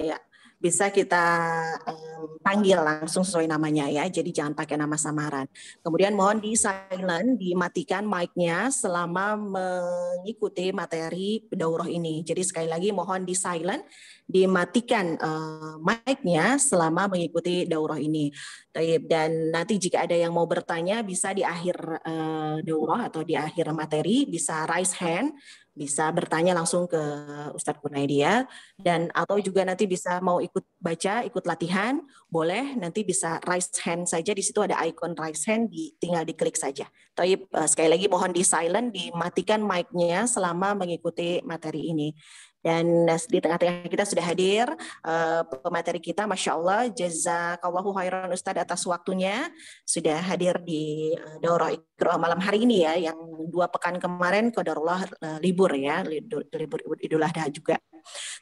Ya, bisa kita panggil langsung sesuai namanya ya. Jadi jangan pakai nama samaran. Kemudian mohon di silent, dimatikan mic-nya selama mengikuti materi daurah ini. Jadi sekali lagi mohon di silent, dimatikan mic-nya selama mengikuti daurah ini. Dan nanti jika ada yang mau bertanya bisa di akhir daurah atau di akhir materi bisa raise hand, bisa bertanya langsung ke Ustadz Kunaidia, dan atau juga nanti bisa mau ikut baca, ikut latihan, boleh nanti bisa raise hand saja, di situ ada icon raise hand, tinggal diklik saja. Tapi sekali lagi mohon di silent, dimatikan mic-nya selama mengikuti materi ini. Dan di tengah-tengah kita sudah hadir pemateri kita, Masya Allah, jazakallahu khairan Ustadz atas waktunya, sudah hadir di Daurah Iqra malam hari ini ya, yang 2 pekan kemarin qadarullah libur ya, libur Idul Adha juga.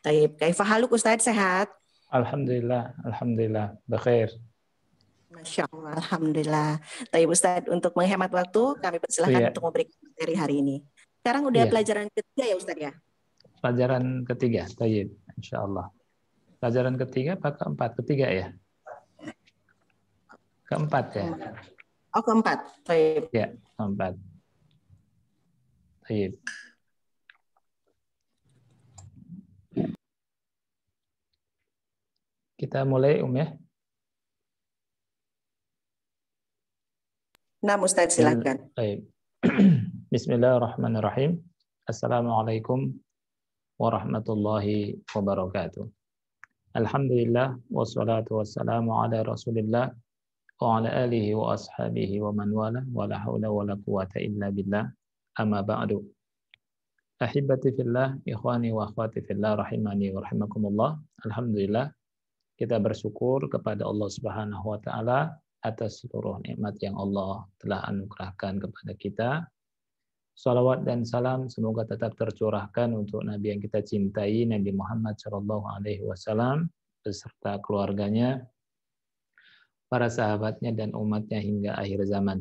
Taib, kaifa haluk Ustadz, sehat? Alhamdulillah, alhamdulillah, bakhair. Masya Allah, alhamdulillah. Taib Ustadz, untuk menghemat waktu, kami persilahkan untuk memberikan materi hari ini. Sekarang udah pelajaran ketiga ya Ustadz ya? Pelajaran ketiga, taib, insya Allah. Pelajaran ketiga apa keempat? Ketiga ya? Keempat ya? Oh, keempat. Taib. Ya, keempat. Taib. Kita mulai ya. Nah, Ustadz silakan. Baik. Bismillahirrahmanirrahim. Assalamualaikum warahmatullahi wabarakatuh. Alhamdulillah wassalatu wassalamu ala Rasulillah wa ala alihi wa ashabihi wa man wala wa la haula wa la quwata illa billah. Amma ba'du. Ahibati fillah, ikhwani wa akhwati fillah rahimani wa rahimakumullah. Alhamdulillah kita bersyukur kepada Allah Subhanahu wa taala atas seluruh nikmat yang Allah telah anugerahkan kepada kita. Salawat dan salam semoga tetap tercurahkan untuk Nabi yang kita cintai, Nabi Muhammad SAW, beserta keluarganya, para sahabatnya dan umatnya hingga akhir zaman.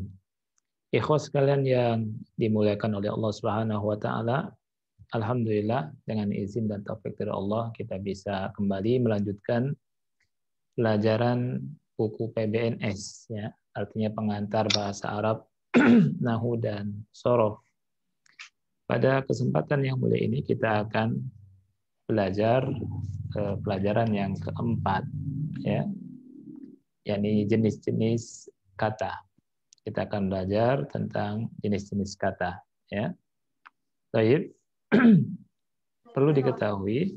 Ikhwas sekalian yang dimuliakan oleh Allah Subhanahu wa taala, alhamdulillah dengan izin dan taufik dari Allah kita bisa kembali melanjutkan pelajaran buku PBNS ya, artinya pengantar bahasa Arab, Nahwu dan Shorof. Pada kesempatan yang mulia ini kita akan belajar pelajaran yang keempat ya, yakni jenis-jenis kata. Kita akan belajar tentang jenis-jenis kata ya. Baik. Perlu diketahui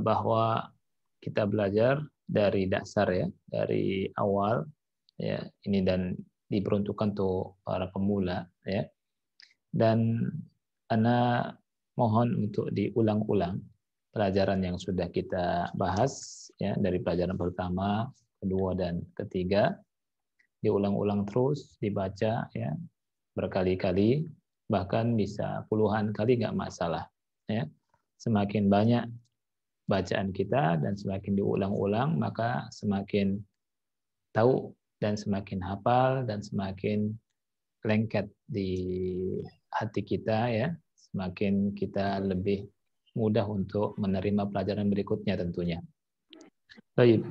bahwa kita belajar dari dasar ya, dari awal ya, ini dan diperuntukkan untuk para pemula ya. Dan ana mohon untuk diulang-ulang pelajaran yang sudah kita bahas ya, dari pelajaran pertama, kedua dan ketiga, diulang-ulang terus, dibaca ya berkali-kali, bahkan bisa puluhan kali nggak masalah ya. Semakin banyak bacaan kita dan semakin diulang-ulang, maka semakin tahu dan semakin hafal dan semakin lengket di hati kita ya, semakin kita lebih mudah untuk menerima pelajaran berikutnya tentunya. Baik.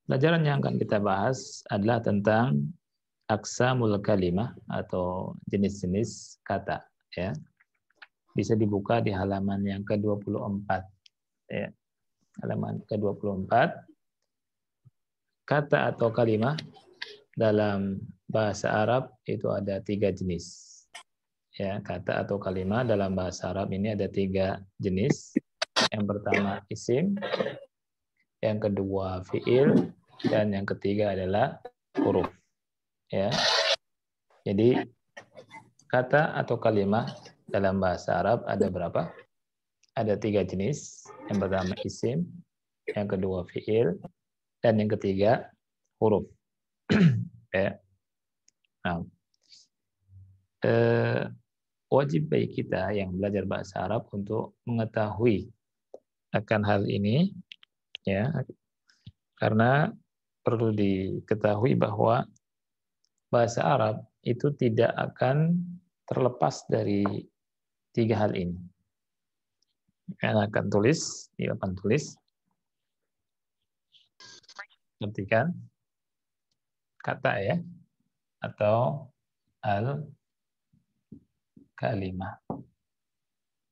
Pelajaran yang akan kita bahas adalah tentang aqsamul kalimah atau jenis-jenis kata ya. Bisa dibuka di halaman yang ke-24 ya. Halaman ke-24. Kata atau kalimah dalam bahasa Arab itu ada 3 jenis. Ya, kata atau kalimat dalam bahasa Arab ini ada 3 jenis. Yang pertama isim, yang kedua fiil, dan yang ketiga adalah huruf. Ya. Jadi kata atau kalimat dalam bahasa Arab ada berapa? Ada 3 jenis. Yang pertama isim, yang kedua fiil, dan yang ketiga huruf. Ya. Nah, wajib bagi kita yang belajar bahasa Arab untuk mengetahui akan hal ini ya, karena perlu diketahui bahwa bahasa Arab itu tidak akan terlepas dari tiga hal ini. Saya akan tulis di papan tulis. Perhatikan kata ya, atau al-kalimah.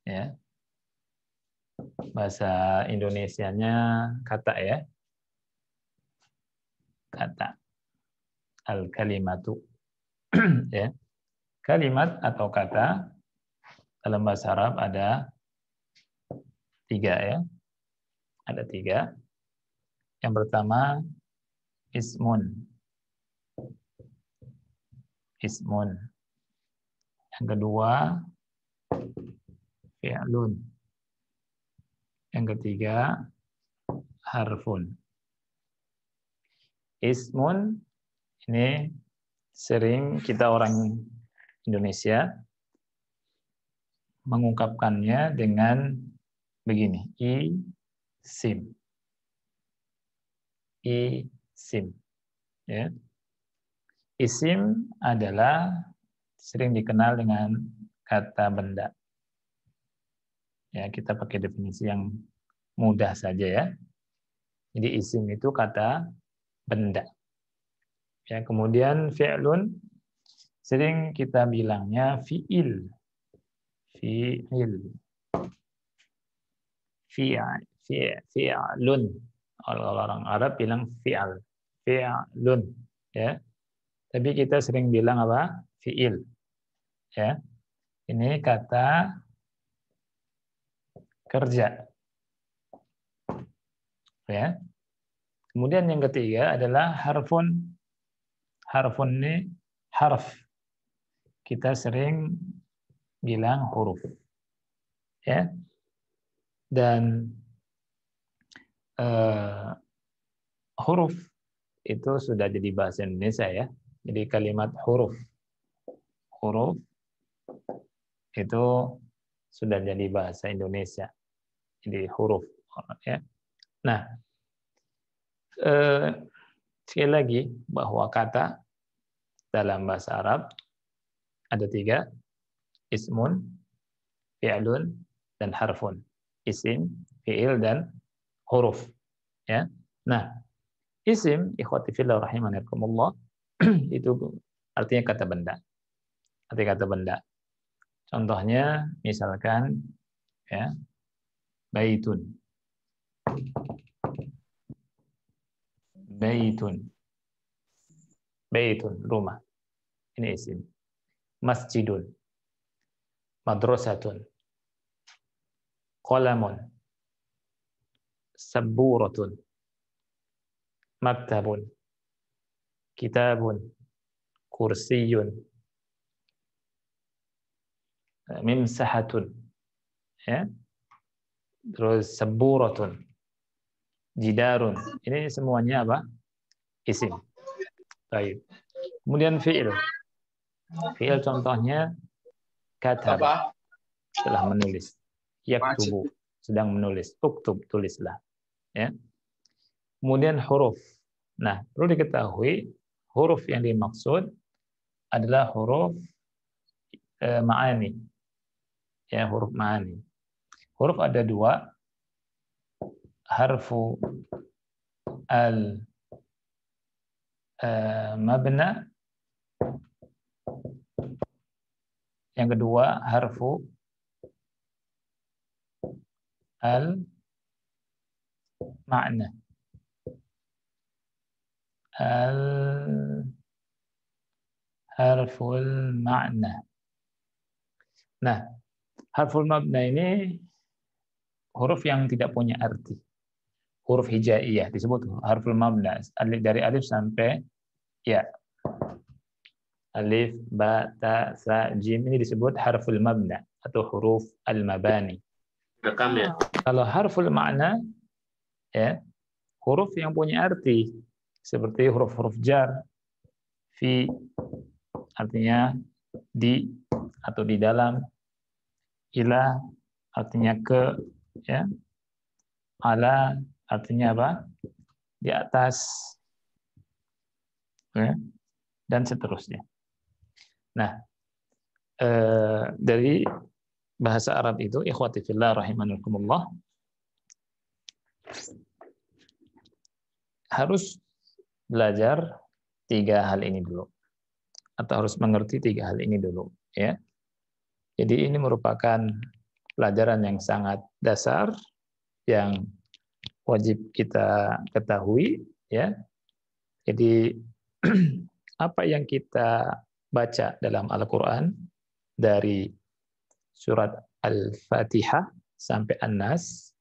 Ya. Bahasa Indonesianya kata ya. Kata. Al-kalimatu. Ya. Kalimat atau kata dalam bahasa Arab ada tiga ya. Ada tiga. Yang pertama ismun. Ismun. Yang kedua fi'lun. Yang ketiga harfun. Ismun ini sering kita orang Indonesia mengungkapkannya dengan begini, isim. Isim. Ya. Isim adalah sering dikenal dengan kata benda. Ya, kita pakai definisi yang mudah saja ya. Jadi isim itu kata benda. Ya, kemudian fi'lun sering kita bilangnya fi'il. Fi'il. Fi'lun. Kalau orang Arab bilang fi'al. Fi'lun. Ya. Tapi kita sering bilang apa? Fi'il. Ya. Ini kata kerja. Ya. Kemudian yang ketiga adalah harfun. Harfun ini harf. Kita sering bilang huruf. Ya. Dan huruf itu sudah jadi bahasa Indonesia ya. Jadi kalimat huruf. Huruf itu sudah jadi bahasa Indonesia. Jadi huruf ya. Nah, sekali lagi bahwa kata dalam bahasa Arab ada tiga, ismun, fi'lun, dan harfun. Isim, fi'il, dan huruf. Ya. Nah, isim, ikhwati fillah rahimanirkumullah, itu artinya kata benda. Arti kata benda. Contohnya, misalkan, ya, baitun. Baitun. Baitun, rumah. Ini isim. Masjidun. Madrasatun. Qalamun. Saburatun. Maktabun. Kitabun. Kursiyun. Mimsahatun. Ya. Terus saburatun. Jidarun. Ini semuanya apa? Isim. Baik. Kemudian fi'il. Fi'il contohnya kataba. Telah menulis. Yaktubu. Sedang menulis. Uktub. Tulislah. Ya. Kemudian huruf. Nah, perlu diketahui huruf yang dimaksud adalah huruf ma'ani. Ya, huruf ma'ani. Huruf ada dua. Harfu al-mabna. Yang kedua, harfu al-ma'na. Harful ma'na. Nah, harful mabna ini huruf yang tidak punya arti. Huruf hijaiyah disebut harful mabna. Dari alif sampai ya. Alif, ba, ta, sa, jim ini disebut harful mabna atau huruf al-mabani. Rekam ya. Kalau harful ma'na ya, huruf yang punya arti seperti huruf-huruf jar, fi artinya di atau di dalam, ila artinya ke, ya, ala artinya apa? Di atas, ya, dan seterusnya. Nah, dari bahasa Arab itu, ikhwati fillah rahimakumullah, harus belajar 3 hal ini dulu, atau harus mengerti 3 hal ini dulu, ya. Jadi ini merupakan pelajaran yang sangat dasar yang wajib kita ketahui, ya. Jadi apa yang kita baca dalam Al-Qur'an dari surat Al-Fatihah sampai An-Nas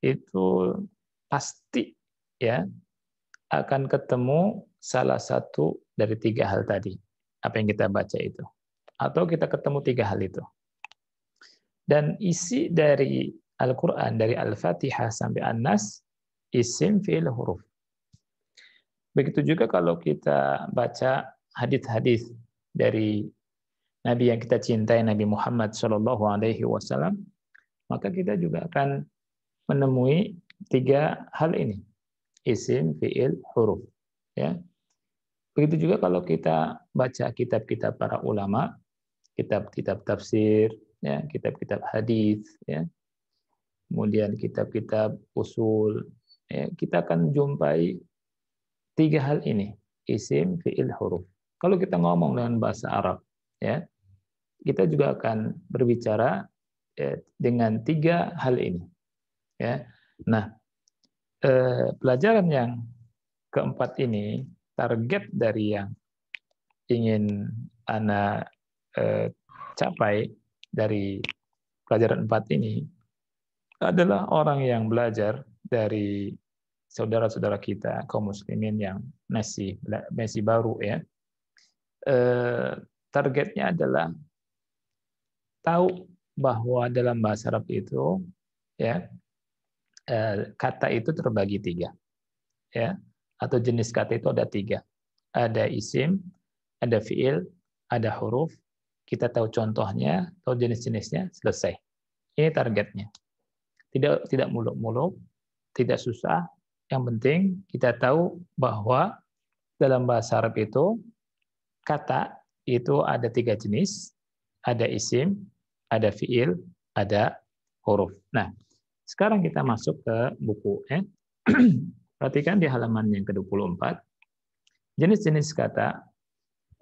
itu pasti, ya, akan ketemu salah satu dari 3 hal tadi, apa yang kita baca itu. Atau kita ketemu 3 hal itu. Dan isi dari Al-Quran, dari Al-Fatihah sampai An-Nas, isim, fi'il, huruf. Begitu juga kalau kita baca hadis-hadis dari Nabi yang kita cintai, Nabi Muhammad SAW, maka kita juga akan menemui 3 hal ini. Isim, fi'il, huruf. Ya. Begitu juga kalau kita baca kitab-kitab para ulama, kitab-kitab tafsir, ya, kitab-kitab hadis, ya, kemudian kitab-kitab usul, ya, kita akan jumpai 3 hal ini, isim, fi'il, huruf. Kalau kita ngomong dengan bahasa Arab, ya, kita juga akan berbicara dengan 3 hal ini, ya. Nah, pelajaran yang keempat ini, target dari yang ingin Ana capai dari pelajaran 4 ini adalah orang yang belajar dari saudara-saudara kita kaum muslimin yang masih baru, ya. Targetnya adalah tahu bahwa dalam bahasa Arab itu, ya, kata itu terbagi 3, ya, atau jenis kata itu ada 3. Ada isim, ada fiil, ada huruf. Kita tahu contohnya, tahu jenis-jenisnya, selesai. Ini targetnya. Tidak muluk-muluk, tidak susah. Yang penting kita tahu bahwa dalam bahasa Arab itu kata itu ada 3 jenis, ada isim, ada fiil, ada huruf. Nah, sekarang kita masuk ke buku. Perhatikan di halaman yang ke-24. Jenis-jenis kata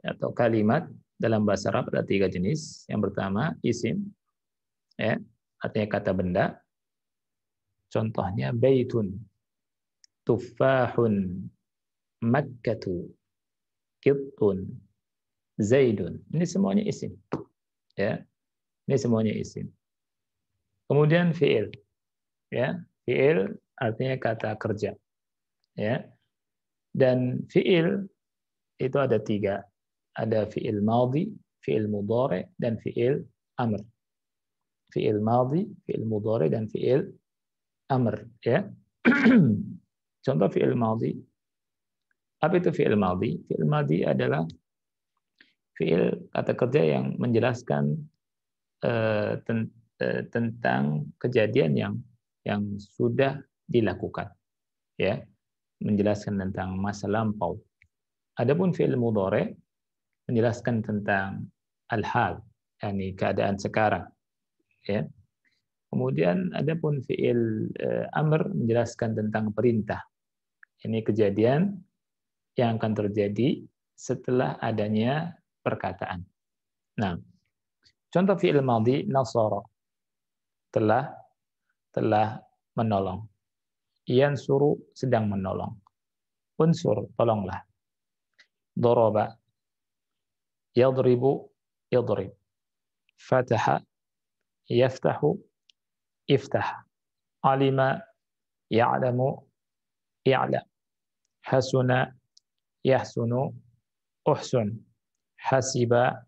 atau kalimat dalam bahasa Arab ada 3 jenis. Yang pertama isim, ya, artinya kata benda. Contohnya baitun, tufahun, makkatu, qitun, zaidun. Ini semuanya isim. Ya. Ini semuanya isim. Kemudian fiil. Ya, fiil artinya kata kerja. Ya. Dan fiil itu ada 3. Ada fiil madhi, fiil mudhari, dan fiil amr. Fiil madhi, fiil mudhari, dan fiil amr, ya. Contoh fiil madhi. Apa itu fiil madhi? Fiil madhi adalah fiil kata kerja yang menjelaskan tentang kejadian yang sudah dilakukan, ya, menjelaskan tentang masa lampau. Adapun fiil mudhari menjelaskan tentang al-hal, yakni keadaan sekarang, ya. Kemudian adapun fiil amr menjelaskan tentang perintah. Ini kejadian yang akan terjadi setelah adanya perkataan. Nah, contoh fiil madhi nasara, telah menolong. Yansuru sedang menolong. Unsur, tolonglah. Daraba, yadribu, yadrib. Fataha, yaftahu, iftah. Alima, ya'lamu, i'lam. Hasuna, yahsunu, uhsun. Hasiba,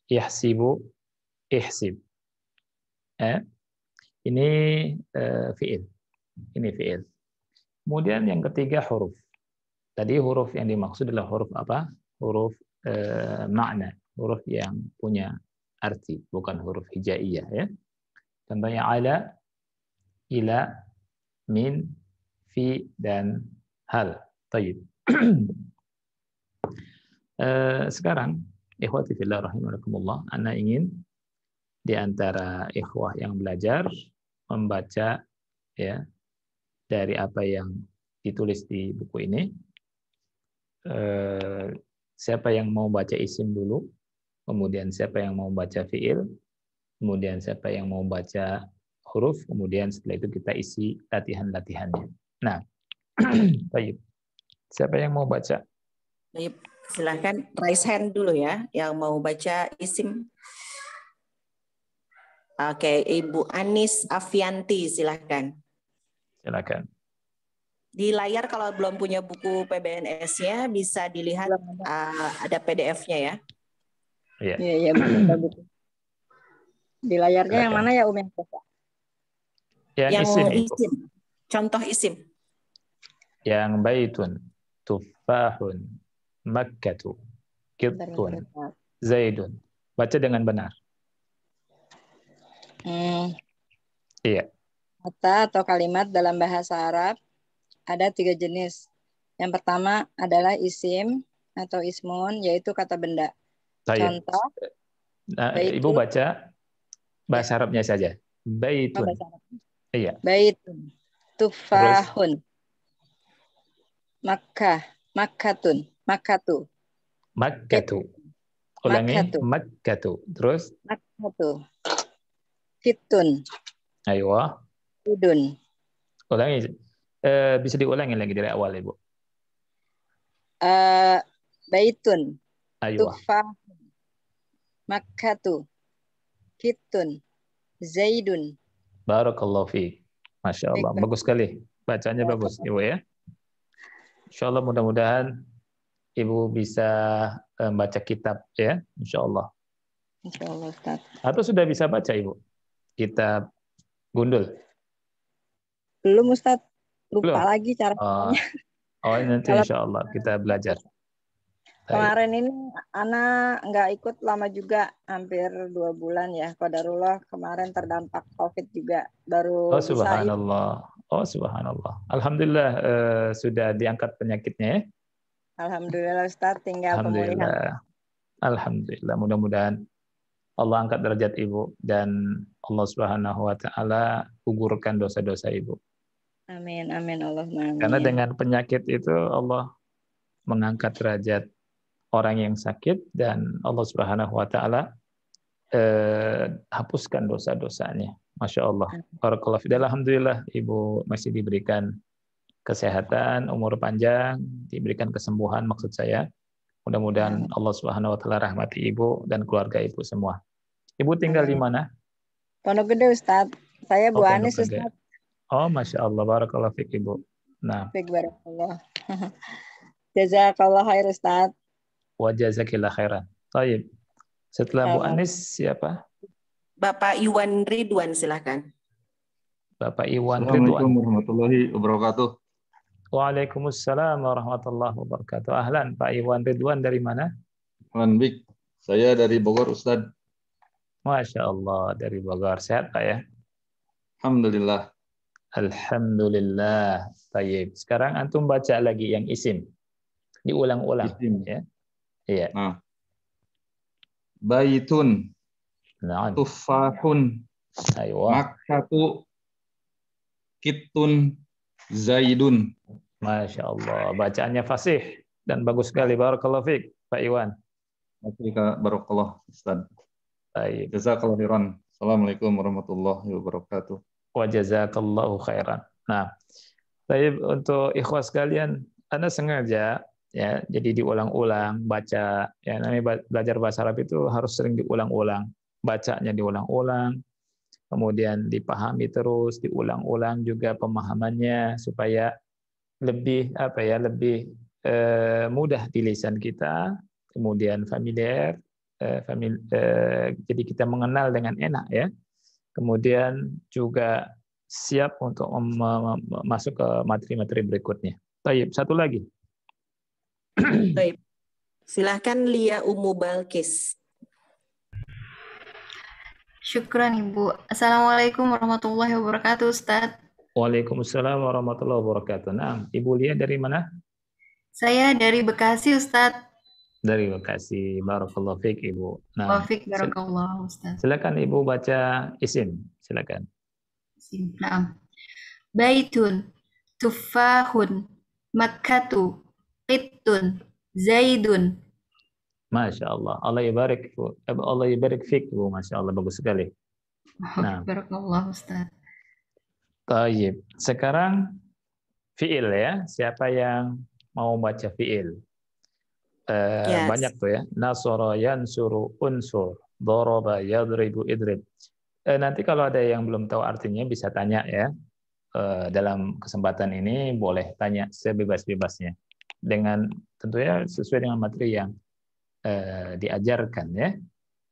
yahsibu, ihsib. Ini fiil. Ini fiil. Kemudian yang ketiga huruf. Tadi huruf yang dimaksud adalah huruf apa? Huruf makna, huruf yang punya arti, bukan huruf hijaiyah, ya. Contohnya ala, ila, min, fi, dan hal. Tayyib. Sekarang Ikhwati fillah rahimakumullah, ana ingin di antara ikhwah yang belajar membaca ya dari apa yang ditulis di buku ini. Siapa yang mau baca isim dulu, kemudian siapa yang mau baca fiil, kemudian siapa yang mau baca huruf, kemudian setelah itu kita isi latihan-latihannya. Nah, baik. Siapa yang mau baca? Baik, silahkan raise hand dulu ya, yang mau baca isim. Oke, Ibu Anis Afianti, silahkan. Silakan. Di layar kalau belum punya buku PBNS-nya bisa dilihat ada PDF-nya ya. Iya. Iya, ada buku. Di layarnya Silakan. yang mana ya, Umi? Yang isim. Contoh isim. Yang baitun, tufahun, makkatu, kitun, zaidun. Baca dengan benar. Iya. Kata atau kalimat dalam bahasa Arab ada 3 jenis. Yang pertama adalah isim atau ismun, yaitu kata benda. Contoh, nah, Ibu baca bahasa Arabnya saja. Baitun. bahasa Arab. Iya. Baitun, tufahun, Makkah, makkatun, makkatu. Makkatu. Ulangi, makkatu. Terus? Makkatu. Kitun. Ayo. Udun. Ulangi. Bisa diulangi lagi dari awal, Ibu. Baitun. Ayo. Tufahun. Makkatu. Kitun. Zaidun. Barakallahu fiik. Masya Allah. Bagus sekali. Bacanya bagus, Ibu ya. Insya Allah mudah-mudahan Ibu bisa baca kitab ya, insya Allah. Insya Allah, Ustaz. Atau sudah bisa baca Ibu kitab Gundul? Belum, Ustaz. Lupa Belum? lagi caranya. Nanti insya Allah kita belajar. Kemarin ini Ana nggak ikut lama juga, hampir 2 bulan ya. Qadarullah kemarin terdampak COVID juga. Baru Oh subhanallah. Oh subhanallah. Alhamdulillah sudah diangkat penyakitnya ya. Alhamdulillah Ustaz, tinggal pemulihan. Alhamdulillah. Mudah-mudahan Allah angkat derajat Ibu dan Allah Subhanahu wa taala gugurkan dosa-dosa Ibu. Amin, amin Allahumma amin. Karena dengan penyakit itu Allah mengangkat derajat orang yang sakit dan Allah Subhanahu wa taala hapuskan dosa-dosanya. Masya Allah. Barakallahu fiik. Alhamdulillah Ibu masih diberikan kesehatan, umur panjang, diberikan kesembuhan maksud saya. Mudah-mudahan Allah Subhanahu wa taala rahmati Ibu dan keluarga Ibu semua. Ibu tinggal di mana? Pondok Gede, Ustaz. Saya Bu Anis, Ustaz. Oh, Masya Allah. Barakallahu fiik, Ibu. Nah. Baik, barakallah. Jazakallah khair, Ustaz. Wa jazakillah khairan. Baik. Setelah Bu Anis, siapa? Bapak Iwan Ridwan, silakan. Bapak Iwan Ridwan. Assalamualaikum warahmatullahi wabarakatuh. Waalaikumsalam warahmatullahi wabarakatuh. Ahlan, Pak Iwan Ridwan dari mana? Ahlan bik. Saya dari Bogor, Ustaz. Masya Allah, dari Bogor. Sehat, Pak ya? Alhamdulillah. Alhamdulillah. Baik. Sekarang antum baca lagi yang isim. Diulang-ulang. Isim. Ya. Iya. Nah. Baitun. Nah. Tufahun. Aywa. Makkatu. Kitun. Zaidun. Masya Allah. Bacaannya fasih dan bagus sekali. Barakallahu fiik, Pak Iwan. Barakallah, Ustaz. Baik. Jazakallahu khairan. Assalamualaikum warahmatullahi wabarakatuh. Wa jazakallahu khairan. Nah, baik, untuk ikhwas sekalian, Anda sengaja ya, jadi diulang-ulang baca. Ya, namanya belajar bahasa Arab itu harus sering diulang-ulang. Bacanya diulang-ulang, kemudian dipahami terus, diulang-ulang juga pemahamannya supaya lebih lebih mudah di lisan kita, kemudian familiar, jadi kita mengenal dengan enak ya. Kemudian juga siap untuk masuk ke materi-materi berikutnya. Baik, satu lagi. Baik. Silahkan Lia Umu Balkis. Syukran Ibu. Assalamualaikum warahmatullahi wabarakatuh, Ustaz. Waalaikumsalam warahmatullahi wabarakatuh. Nah, Ibu Lia dari mana? Saya dari Bekasi, Ustaz. Dari Bekasi. Barakallahu fiik Ibu. Nah, Wafik barakallah Ustaz. silakan Ibu baca isim. Silakan. Naam. Baitun, tuffahun, makkatu, qittun, zaidun. Masya Allah. Allah ibarik. Allah ibarik fiik Ibu. Masya Allah. Bagus sekali. Nah, Barakallah Ustaz. tayyib. Sekarang fiil ya. Siapa yang mau baca fiil? Yes. Banyak tuh ya. Nasara yansuru unsur. Daraba yadribu idrib. Nanti kalau ada yang belum tahu artinya bisa tanya ya. Dalam kesempatan ini boleh tanya sebebas-bebasnya. Dengan tentunya sesuai dengan materi yang diajarkan ya.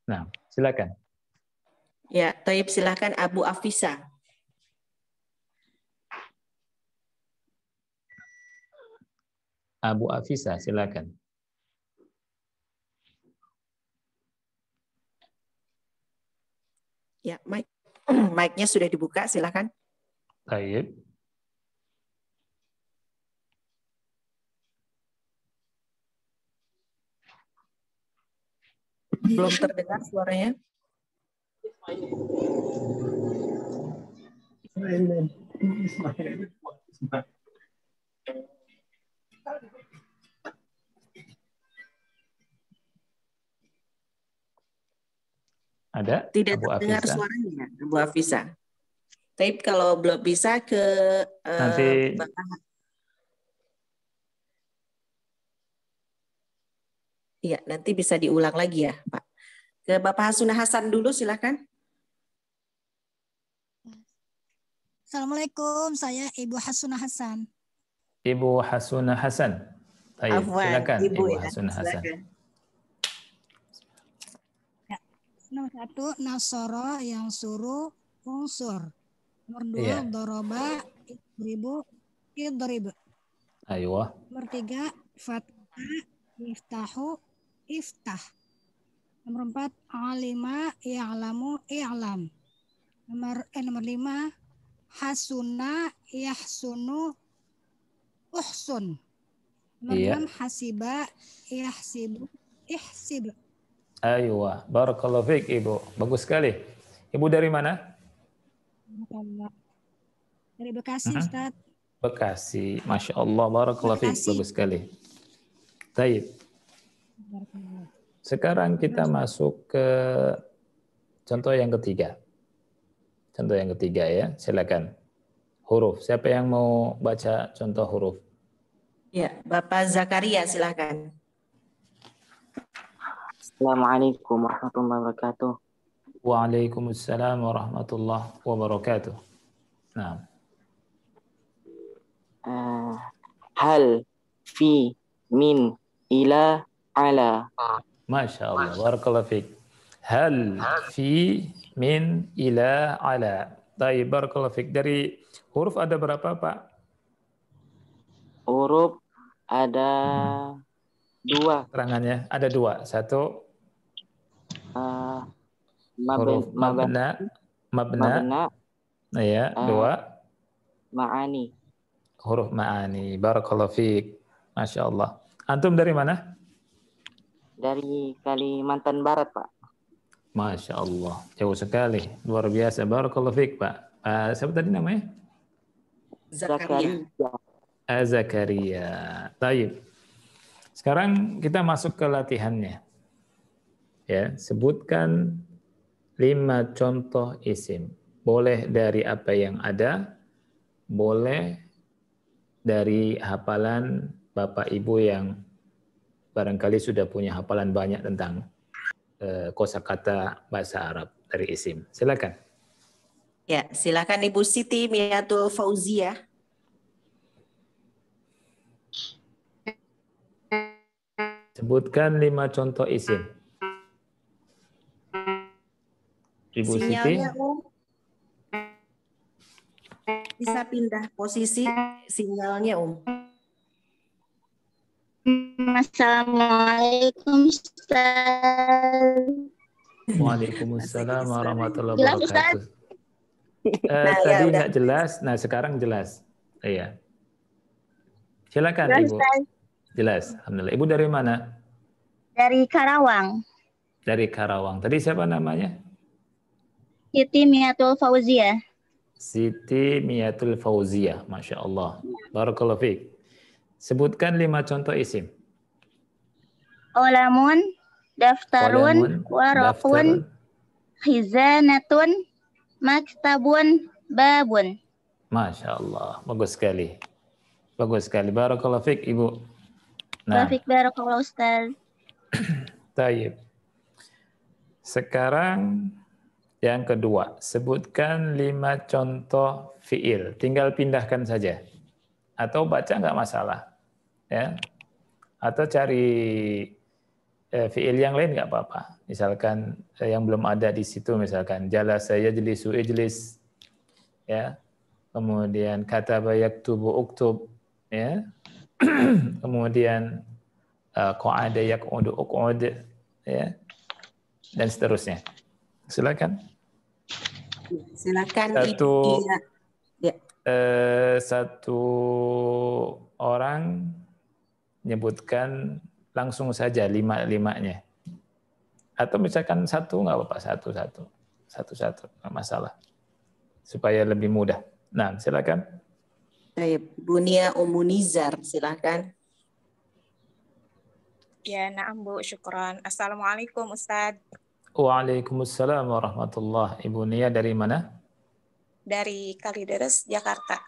Nah, silakan. Ya, Taib silakan Abu Afisa. Abu Afisa, silakan. Ya, mic-nya sudah dibuka, silakan. Baik. Belum terdengar suaranya. Ada? Tidak Abu terdengar Afisa. suaranya, Abu Afisa. Tapi kalau belum bisa ke Nanti Bapak. Iya, nanti bisa diulang lagi ya, Pak. Ke Bapak Hasunah Hasan dulu, silakan. Assalamualaikum, saya Ibu Hasunah Hasan. Ibu Hasunah Hasan. Baik, Afwan, silakan Ibu Ibu ya, Hasunah Hasan. silakan. Nomor 1, Nasoro yang suruh unsur. Nomor 2, Iya. Doroba idribu idrib. Ayo. Nomor 3, Fatah iftahu iftah. Nomor 4, Alima ya'lamu i'lam. Nomor 5, Hasuna yahsunu uhsun. Nomor Iya. 6, Hasiba yahsibu ihsib. Ayo. Barakallahu fiik Ibu. Bagus sekali. Ibu dari mana? Dari Bekasi, Ustaz. Bekasi. Masya Allah. Barakallahu fiik. Bekasi. Bagus sekali. Baik. Sekarang kita masuk ke contoh yang ketiga. Contoh yang ketiga ya. Silakan. Huruf. Siapa yang mau baca contoh huruf? Ya, Bapak Zakaria, silakan. Assalamualaikum warahmatullahi wabarakatuh. Waalaikumsalam warahmatullahi wabarakatuh. Nah. Hal, fi, min, ila, ala. Masya Allah. Barakallahu fiik. Hal, fi, min, ila, ala. Baik, barakallahu fiik. Dari huruf ada berapa, Pak? Huruf ada 2. Terangannya ada 2. Satu huruf mabna. Ya, 2 ma'ani. huruf ma'ani. Barakallahu fiik. Masya Allah. Antum dari mana? Dari Kalimantan Barat, Pak. Masya Allah. Jauh sekali. Luar biasa. Barakallahu fiik, Pak. Siapa tadi namanya? Zakaria. Zakaria. Baik. Sekarang kita masuk ke latihannya. Ya, sebutkan 5 contoh isim. Boleh dari apa yang ada, boleh dari hafalan Bapak Ibu yang barangkali sudah punya hafalan banyak tentang kosakata bahasa Arab dari isim. Silakan. Ya, silakan Ibu Siti Miatul Fauzia. Sebutkan 5 contoh isim. Ibu Sinyalnya, Siti. Bisa pindah posisi sinyalnya, Assalamualaikum, Ustaz. Waalaikumsalam warahmatullahi wabarakatuh. Tadi nggak jelas, nah sekarang jelas. Iya. Silakan Ibu. Jelas. Alhamdulillah. Ibu dari mana? Dari Karawang. Dari Karawang. Tadi siapa namanya? Siti Miatul Fauzia. Siti Miatul Fauzia. Masya Allah. Barakallahu fiik. Sebutkan 5 contoh isim. Olamun, daftarun, Qalamun, waraqun, daftarun. khizanatun, maktabun, babun. Masya Allah. Bagus sekali. Bagus sekali. Barakallahu fiik, Ibu. Nah, Barakallahu Ustaz. tayyib. Sekarang yang kedua, sebutkan 5 contoh fiil. Tinggal pindahkan saja. Atau baca nggak masalah. Ya. Atau cari fiil yang lain nggak apa-apa. Misalkan yang belum ada di situ, misalkan jalasa yajlisu ijlis. Ya. Kemudian kataba yaktubu uktub. Ya. Kemudian qa'ada yaq'udu uq'ud. Ya. Dan seterusnya. Silakan. Silakan Satu, Ibu. Ya. Satu orang menyebutkan langsung saja 5-5-nya. Atau misalkan satu nggak apa-apa, satu-satu, nggak masalah. Supaya lebih mudah. Nah, silakan. Baik, Bunia Umunizar, silakan. Ya, na'am Bu, syukran. Assalamualaikum Ustadz. Waalaikumsalam warahmatullahi. Ibu Nia dari mana? Dari Kalideres, Jakarta.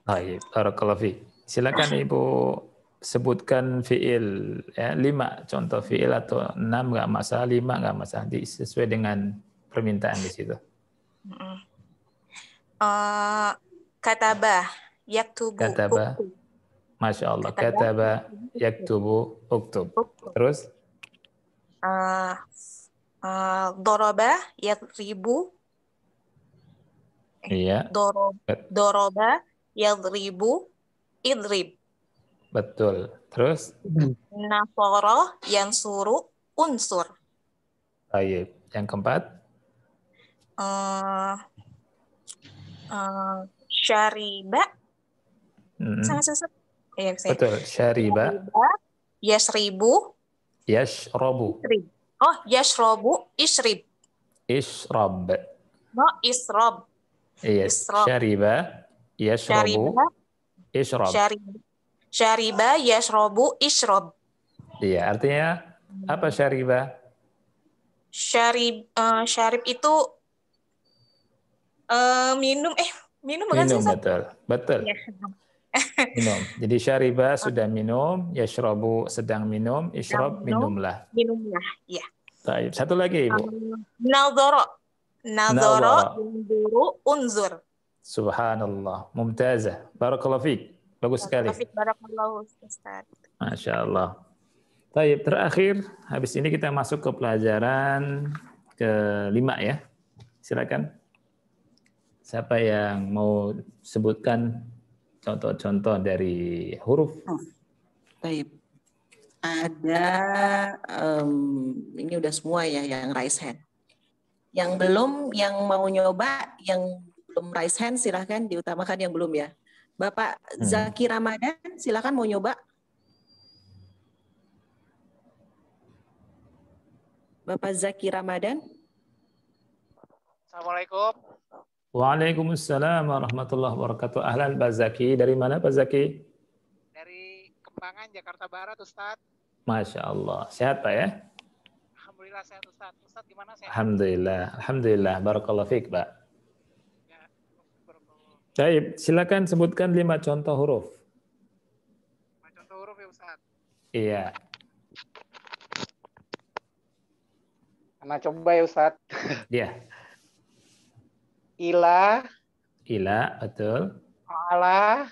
Baik, barakallahu fiik. Silakan Ibu sebutkan fiil, ya, 5 contoh fiil atau 6 nggak masalah, 5 nggak masalah, sesuai dengan permintaan di situ. Katabah, yaktubu, Kataba, uktub. Masya Allah. Kataba, yaktubu, uktub. Terus? Doroba, yadribu. Iya. Doroba, yadribu, idrib. Betul. Terus? Nasoro, yansuru, unsur. Baik. Yang keempat? Syariba. Sangat susah. Ya, betul. Syariba. Yasribu. Yashrobu. Oh, yashrobu, isrib. Ishrab. No, isrob. Iya. Syariba, yashrobu, ishrab. Syariba, yashrobu, ishrob. Iya, artinya apa syariba? Syarib itu minum. Minum bukan sih? Minum, betul. Ya. Minum. Jadi syariba sudah minum, yashrobu sedang minum, ishrab minumlah. Minumlah, ya. Baik. Satu lagi, Ibu. Nadzoro, yunduru, unzur. Subhanallah, mumtazah. Barakallahu fiik. Bagus sekali. Barakallahu Ustaz. Masya Allah. Baik, terakhir, habis ini kita masuk ke pelajaran ke-5 ya. Silakan. Siapa yang mau sebutkan contoh-contoh dari huruf? Baik. Ada, ini udah semua ya yang raise hand. Yang belum, yang mau nyoba, yang belum raise hand, silahkan diutamakan yang belum ya. Bapak Zaki Ramadan, silahkan mau nyoba. Bapak Zaki Ramadan. Assalamualaikum. Waalaikumsalam warahmatullahi wabarakatuh. Ahlan Pak Zaki. Dari mana Pak Zaki? Dari Kembangan, Jakarta Barat, Ustadz. Masya Allah. Sehat Pak ya? Alhamdulillah sehat Ustadz. Ustadz gimana sehat? Alhamdulillah. Barakallahu fiik Pak. Baik, silakan sebutkan 5 contoh huruf. 5 contoh huruf ya Ustadz? Iya. Nah, coba ya Ustadz. Iya. Ila, betul. ala,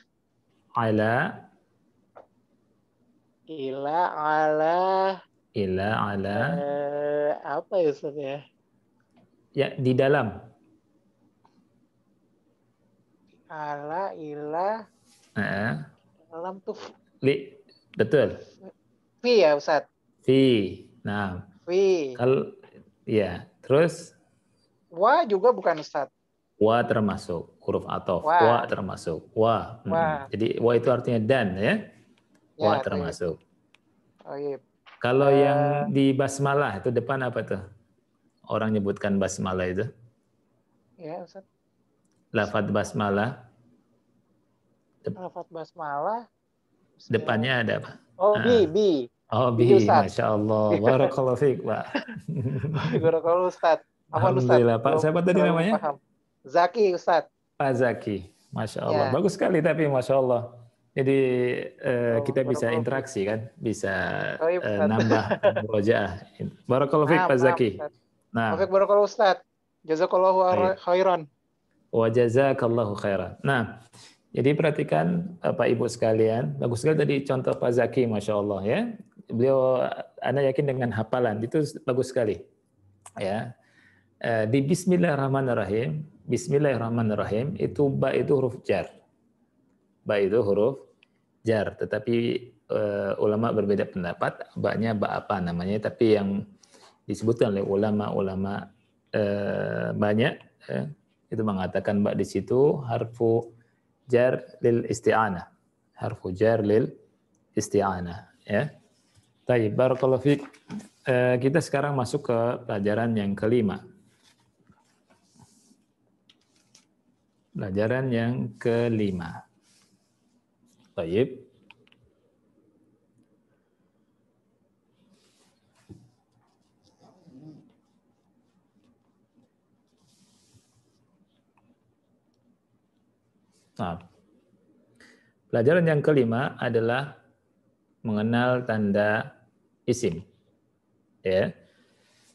apa ya Ustaz ya? Ya, di dalam. Ala, ila, dalam tuh. Betul. Fi ya Ustaz? Fi. Nah. Fi. Kalau ya, terus wa juga bukan Ustaz? Wa termasuk huruf athof. Wa termasuk. Wa. Jadi wa itu artinya dan ya. Wa termasuk. Oh iya. Kalau yang di basmalah itu depan apa tuh? Orang nyebutkan basmalah itu. Ya, Ustaz. Lafadz basmalah. Lafadz basmalah. Depannya ada apa? Oh, bi. Oh, bi. Masya Allah. Barakallahu fiik, Pak. Barakallahu Ustaz. Alhamdulillah, Pak. Siapa tadi namanya? Paham. Zaki, Ustaz. Pak Zaki. Masya Allah. Ya. Bagus sekali tapi Masya Allah. Jadi kita bisa interaksi kan, bisa nambah murojaah. Barakallahu fiik Pak Zaki. Nah, barakallahu Ustaz. Jazakallahu khairan. Wa jazakallahu khairan. Nah, jadi perhatikan Pak Ibu sekalian, bagus sekali tadi contoh Pak Zaki, Masya Allah ya. Beliau, Anda yakin dengan hafalan, itu bagus sekali. Ya. Di Bismillahirrahmanirrahim, Bismillahirrahmanirrahim, itu ba itu huruf jar. Ba itu huruf jar, tetapi ulama berbeda pendapat, ba-nya ba apa namanya, tapi yang disebutkan oleh ulama-ulama banyak itu mengatakan ba di situ harfu jar lil isti'anah. Harfu jar lil isti'anah ya. Baik, barakallahu fiik. Kita sekarang masuk ke pelajaran yang kelima. Pelajaran yang kelima. Baik. Nah, pelajaran yang kelima adalah mengenal tanda isim. Ya.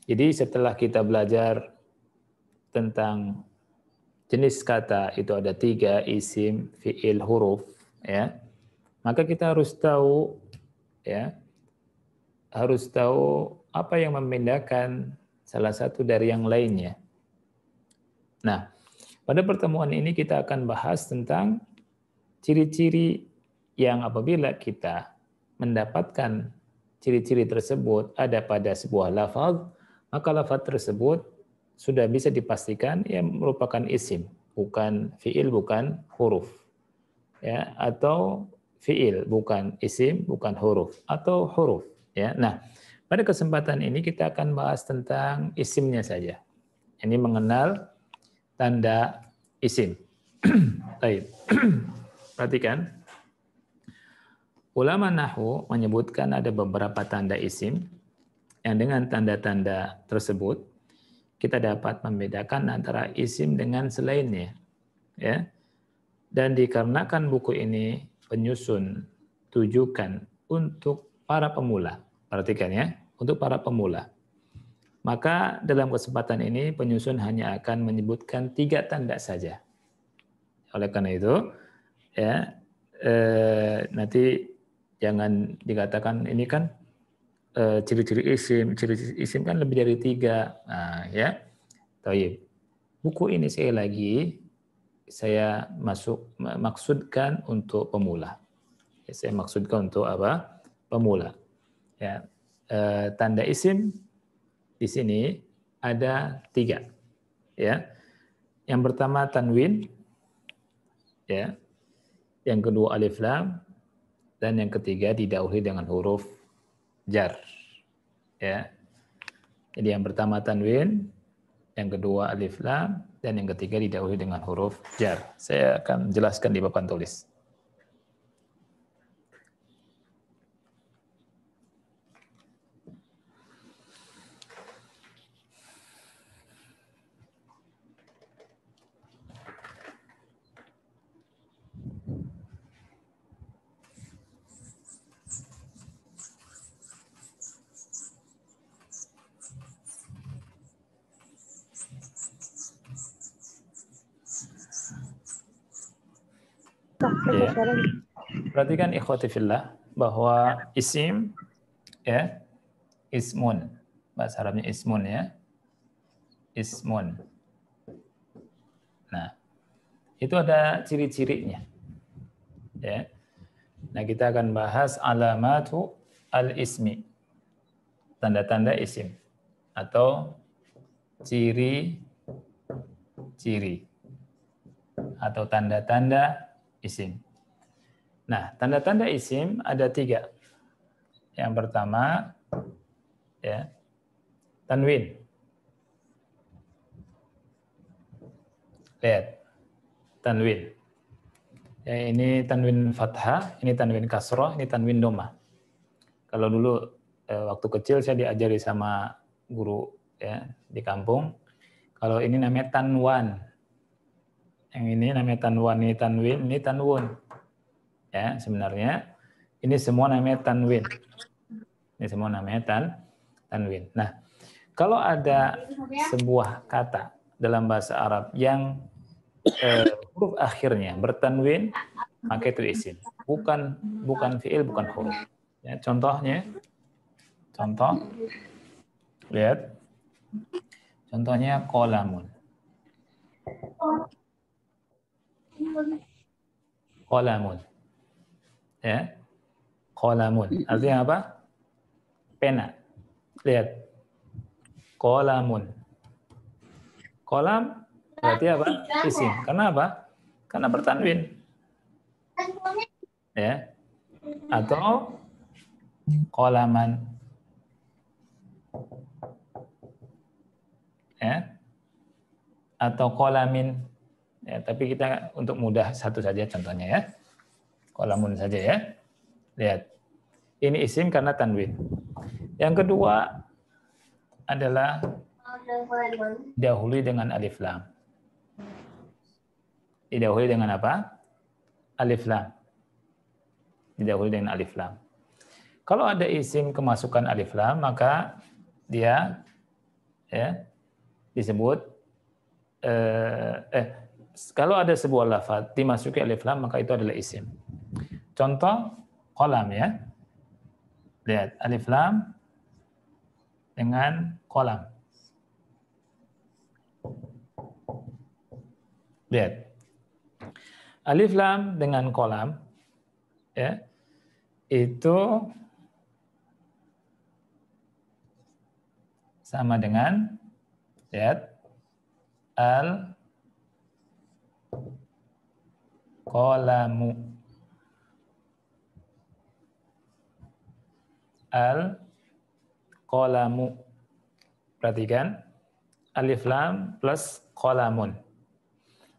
Jadi setelah kita belajar tentang jenis kata itu ada 3, isim, fi'il, huruf, ya. Maka kita harus tahu, ya, harus tahu apa yang membedakan salah satu dari yang lainnya. Nah, pada pertemuan ini kita akan bahas tentang ciri-ciri yang apabila kita mendapatkan ciri-ciri tersebut ada pada sebuah lafaz, maka lafaz tersebut sudah bisa dipastikan yang merupakan isim, bukan fi'il, bukan huruf. Ya, atau fi'il, bukan isim, bukan huruf, atau huruf. Ya. Nah, pada kesempatan ini kita akan bahas tentang isimnya saja. Ini mengenal tanda isim. Baik. Perhatikan. Ulama nahwu menyebutkan ada beberapa tanda isim yang dengan tanda-tanda tersebut kita dapat membedakan antara isim dengan selainnya. Ya. Dan dikarenakan buku ini penyusun tujukan untuk para pemula. Perhatikan ya, untuk para pemula. Maka dalam kesempatan ini penyusun hanya akan menyebutkan 3 tanda saja. Oleh karena itu, ya nanti jangan dikatakan ini kan ciri-ciri isim kan lebih dari 3. Nah, ya. Taib. Buku ini sekali lagi saya maksudkan untuk pemula. Ya, saya maksudkan untuk apa? Pemula. Ya, tanda isim di sini ada 3. Ya, yang pertama tanwin, ya, yang kedua alif lam, dan yang ketiga didahului dengan huruf jar. Ya, jadi yang pertama tanwin, yang kedua alif lam, dan yang ketiga didahului dengan huruf jar. Saya akan jelaskan di papan tulis. Ya. Perhatikan ikhwati fillah bahwa isim, ya, ismun, bahasa Arabnya ismun, ya, ismun. Nah, itu ada ciri-cirinya, ya. Nah, kita akan bahas alamatu al-ismi, tanda-tanda isim atau ciri-ciri atau tanda-tanda isim. Nah, tanda-tanda isim ada 3. Yang pertama ya. Tanwin. Lihat. Tanwin. Ya, ini tanwin fathah, ini tanwin kasroh, ini tanwin domah. Kalau dulu waktu kecil saya diajari sama guru ya di kampung. Kalau ini namanya tanwan. Yang ini namanya tanwan, ini tanwin, ini tanwun. Ya, sebenarnya ini semua namanya tanwin. Ini semua namanya tanwin. Nah, kalau ada sebuah kata dalam bahasa Arab yang huruf akhirnya bertanwin, maka itu isim. Bukan fiil, bukan huruf. Ya, contohnya, lihat. Contohnya qalamun. Qalamun. Ya. Qalamun. Artinya apa? Pena. Lihat. Qalamun. Qalam berarti apa? Isim. Karena apa? Karena bertanwin. Ya. Atau qalaman. Ya. Atau qalamin. Ya, tapi kita untuk mudah satu saja contohnya ya. Qalamun saja ya. Lihat. Ini isim karena tanwin. Yang kedua adalah didahului dengan alif lam. Didahului dengan apa? Alif lam. Didahului dengan alif lam. Kalau ada isim kemasukan alif lam, maka dia ya disebut kalau ada sebuah lafaz dimasuki alif lam, maka itu adalah isim. Contoh qalam ya. Lihat alif lam dengan qalam. Lihat. Alif lam dengan qalam ya. Itu sama dengan lihat al-qalamu. Al-qalamu. Perhatikan alif lam plus qalamun.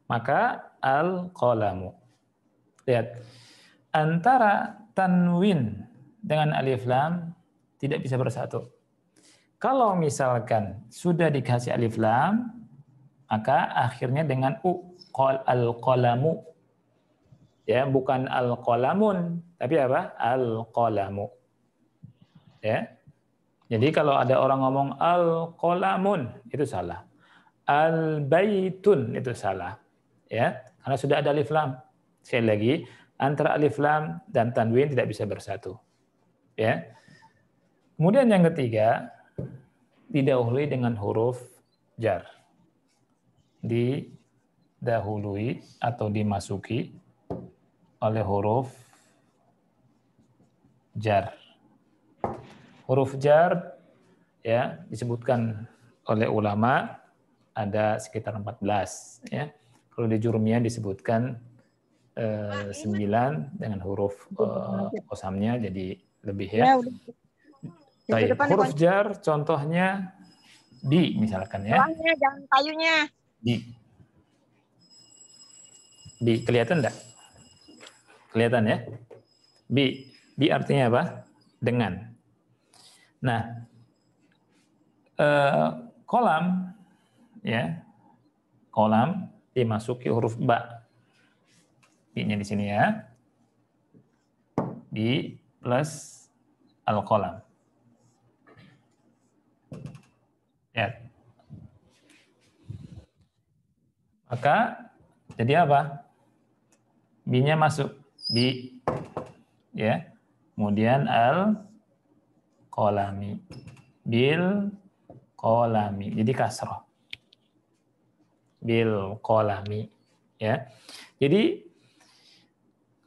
Maka al-qalamu. Lihat. Antara tanwin dengan alif lam tidak bisa bersatu. Kalau misalkan sudah dikasih alif lam, maka akhirnya dengan u, al-qalamu. Ya, bukan al-qalamun, tapi apa? Al-qalamu. Ya. Jadi kalau ada orang ngomong al-qalamun, itu salah. Al-baitun itu salah. Ya, karena sudah ada alif lam. Sekali lagi, antara alif lam dan tanwin tidak bisa bersatu. Ya. Kemudian yang ketiga, didahului dengan huruf jar. Didahului atau dimasuki oleh huruf jar. Huruf jar ya disebutkan oleh ulama ada sekitar 14 ya. Kalau di Jurumiyah disebutkan 9 dengan huruf qasamnya jadi lebih ya. Baik, huruf jar contohnya bi misalkan ya. Jangan kayunya. Bi. Bi kelihatan enggak? Kelihatan ya? Bi. Bi artinya apa? Dengan. Nah, kolam ya. Kolam dimasuki huruf ba. Bi-nya di sini ya. Bi plus al-qalam. Ya. Maka jadi apa? Bi-nya masuk bi ya. Kemudian al-qalami. Bil qalami. Jadi kasrah. Bil qalami ya. Jadi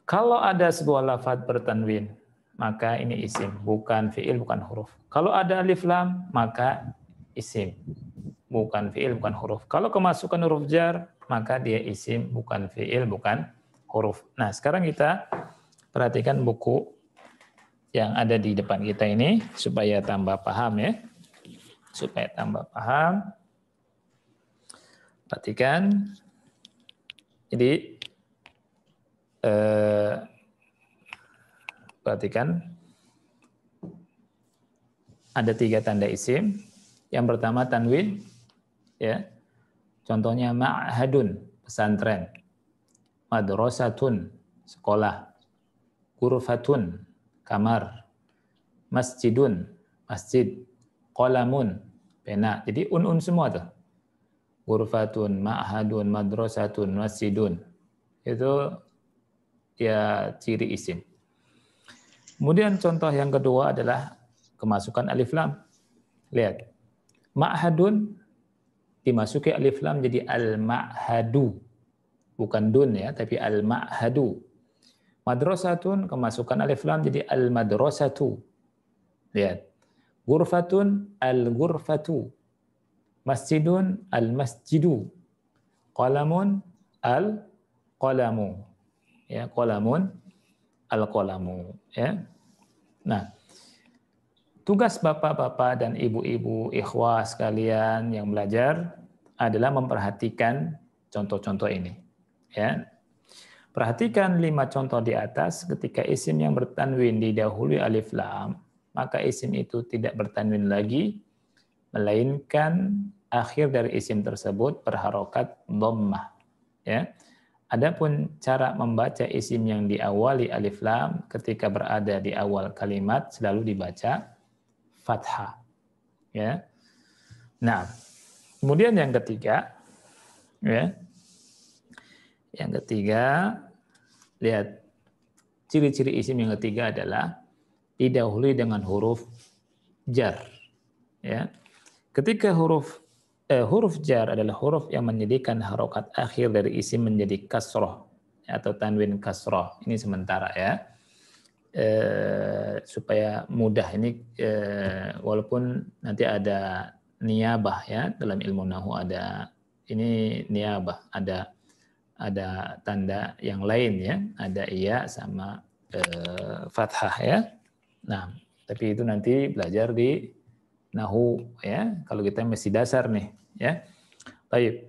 kalau ada sebuah lafaz bertanwin, maka ini isim, bukan fiil, bukan huruf. Kalau ada alif lam, maka isim, bukan fiil, bukan huruf. Kalau kemasukan huruf jar, maka dia isim, bukan fiil, bukan huruf. Nah, sekarang kita perhatikan buku yang ada di depan kita ini supaya tambah paham ya. supaya tambah paham. Perhatikan. Jadi perhatikan ada 3 tanda isim. Yang pertama tanwin, ya. Contohnya ma'hadun, pesantren. Madrasatun, sekolah. Ghurfatun, kamar. Masjidun, masjid. Qalamun, pena. Jadi un semua tuh. Ghurfatun, ma'hadun, madrasatun, masjidun. Itu ya ciri isim. Kemudian contoh yang kedua adalah kemasukan alif lam. Lihat. Ma'hadun dimasuki alif lam jadi al-ma'hadu. Bukan dun ya, tapi al-ma'hadu. Madrasatun kemasukan alif lam jadi al-madrasatu. Lihat. Ghurfatun al-ghurfatu. Masjidun al-masjidu. Qalamun al-qalamu. Ya, qalamun al-qalamu, ya. Nah, tugas bapak-bapak dan ibu-ibu ikhwah sekalian yang belajar adalah memperhatikan contoh-contoh ini, ya. Perhatikan 5 contoh di atas. Ketika isim yang bertanwin didahului alif lam, maka isim itu tidak bertanwin lagi, melainkan akhir dari isim tersebut berharokat dhammah, ya. Adapun cara membaca isim yang diawali alif lam ketika berada di awal kalimat selalu dibaca fathah, ya. Nah, kemudian yang ketiga, ya. Yang ketiga, lihat ciri-ciri isim yang ketiga adalah didahului dengan huruf jar, ya. Ketika huruf jar adalah huruf yang menjadikan harokat akhir dari isim menjadi kasroh atau tanwin kasroh. Ini sementara ya, supaya mudah ini, walaupun nanti ada niyabah ya, dalam ilmu nahu ada ini niyabah, ada tanda yang lain ya, ada iya sama fathah ya. Nah, tapi itu nanti belajar di nahu ya, kalau kita masih dasar nih ya. Baik.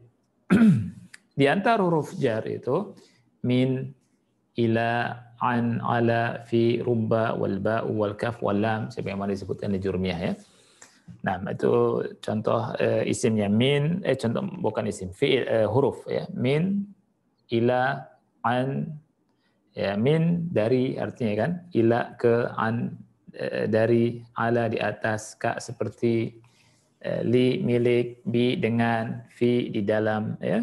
Di antara huruf jar itu min, ila, an, ala, fi, rubba, wal ba'u, wal kaf, wal lam, sebagaimana disebutkan di Jurmiyah ya. Nah, itu contoh isimnya min, contoh bukan isim, fi, huruf ya. Min, ila, an, ya, min dari artinya kan, ila ke an dari, ala di atas, ka seperti, li milik, bi dengan, fi di dalam ya.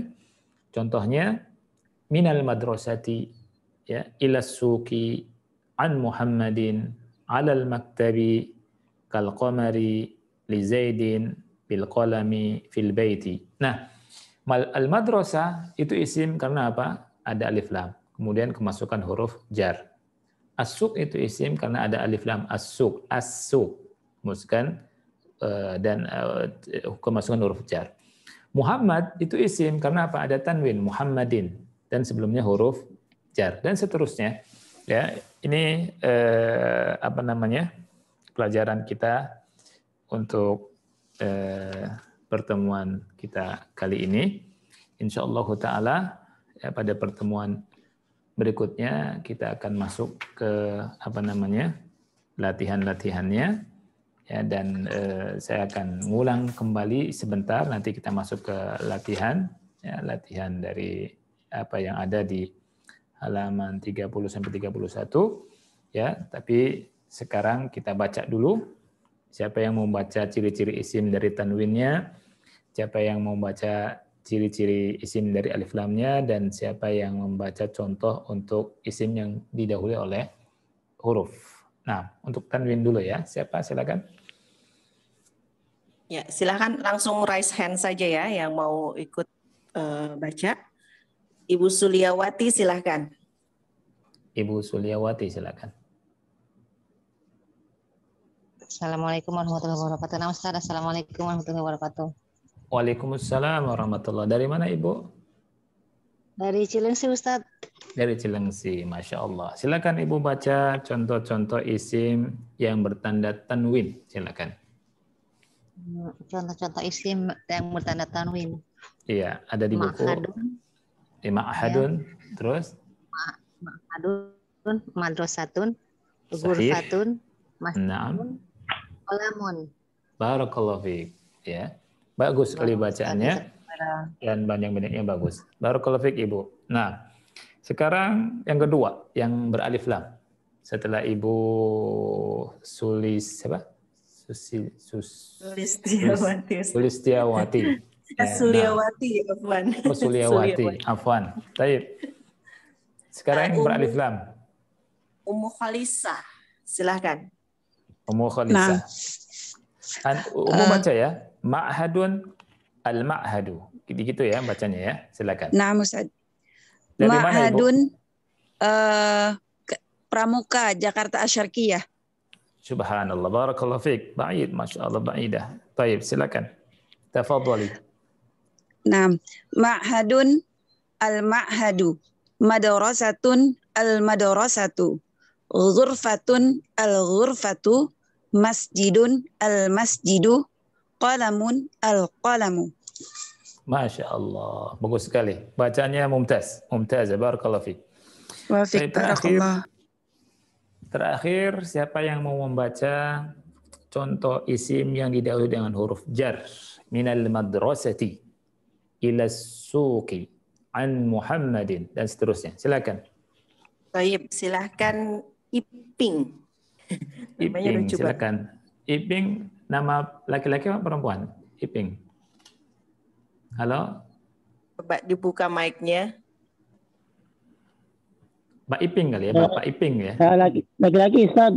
Contohnya minal madrasati ya, ila suqi, an Muhammadin, alal maktabi, kal qamari, li Zaidin, bil qalami, fil baiti. Nah, al madrasah itu isim karena apa? Ada alif lam. Kemudian kemasukan huruf jar. As-suq itu isim karena ada alif lam, as-suq, as-suq. Kemudian dan kemasukan huruf jar. Muhammad itu isim karena apa? Ada tanwin, Muhammadin, dan sebelumnya huruf jar, dan seterusnya. Ya, ini apa namanya? Pelajaran kita untuk pertemuan kita kali ini. Insyaallah taala ya, pada pertemuan berikutnya kita akan masuk ke apa namanya? Latihan-latihannya. Ya, dan saya akan ngulang kembali sebentar, nanti kita masuk ke latihan ya, latihan dari apa yang ada di halaman 30 sampai 31 ya. Tapi sekarang kita baca dulu. Siapa yang mau baca ciri-ciri isim dari tanwinnya, siapa yang mau baca ciri-ciri isim dari alif lamnya, dan siapa yang membaca contoh untuk isim yang didahului oleh huruf. Nah, untuk tanwin dulu ya. Siapa? Silakan. Ya, silakan langsung raise hand saja ya yang mau ikut baca. Ibu Suliawati silakan. Ibu Suliawati silakan. Assalamualaikum warahmatullahi wabarakatuh. Nama Ustaz, Assalamualaikum warahmatullahi wabarakatuh. Waalaikumsalam warahmatullahi. Dari mana Ibu? Dari Cilengsi Ustaz. Dari Cilengsi, Masya Allah. Silakan Ibu baca contoh-contoh isim yang bertanda tanwin. Silakan. Contoh-contoh isim yang bertanda tanwin. Iya, ada di buku. Ma'hadun, terus? Ma'hadun, madrasatun, Sahih. ghurfatun, masjidun, Naam. qalamun. Barakallahu fiik. Ya. Bagus sekali bacaannya. Dan banyak-banyaknya bagus. Barakallahu fiik, Ibu. Nah, sekarang yang kedua, yang beralif lam. Setelah Ibu Sulistiawati. Suliawati, afwan. Suliawati, afwan. Baik. Sekarang yang beralif lam. Ummu Khalisa, silahkan. Ummu Khalisa. Ummu baca ya. Ma'hadun al-ma'hadu. Gitu ya bacanya ya. Silakan. Nah, Ustaz. Dari mana, Ibu? Ma'hadun Pramuka, Jakarta Asyarkiyah. Subhanallah, barakallahu fiik. Ba'id, masyaallah ba'idah. Baik, silakan. Tafadhali. Nah, Ma'hadun al-ma'hadu, madrasatun al-madrasatu, ghurfatun al-ghurfatu, masjidun al-masjidu, qalamun al-qalamu. Masya Allah, bagus sekali. Bacanya mumtaz, mumtaz. Barakallahu fiik. Terakhir, siapa yang mau membaca contoh isim yang didahului dengan huruf jar? Minal madrasati ila suqi an Muhammadin dan seterusnya. Silakan. Baik, silakan Iping. Iping, silakan. Iping nama laki-laki atau perempuan? Iping. Halo? Coba dibuka mic-nya. Pak Iping kali ya, Bapak Iping ya. Laki-laki, Ustaz.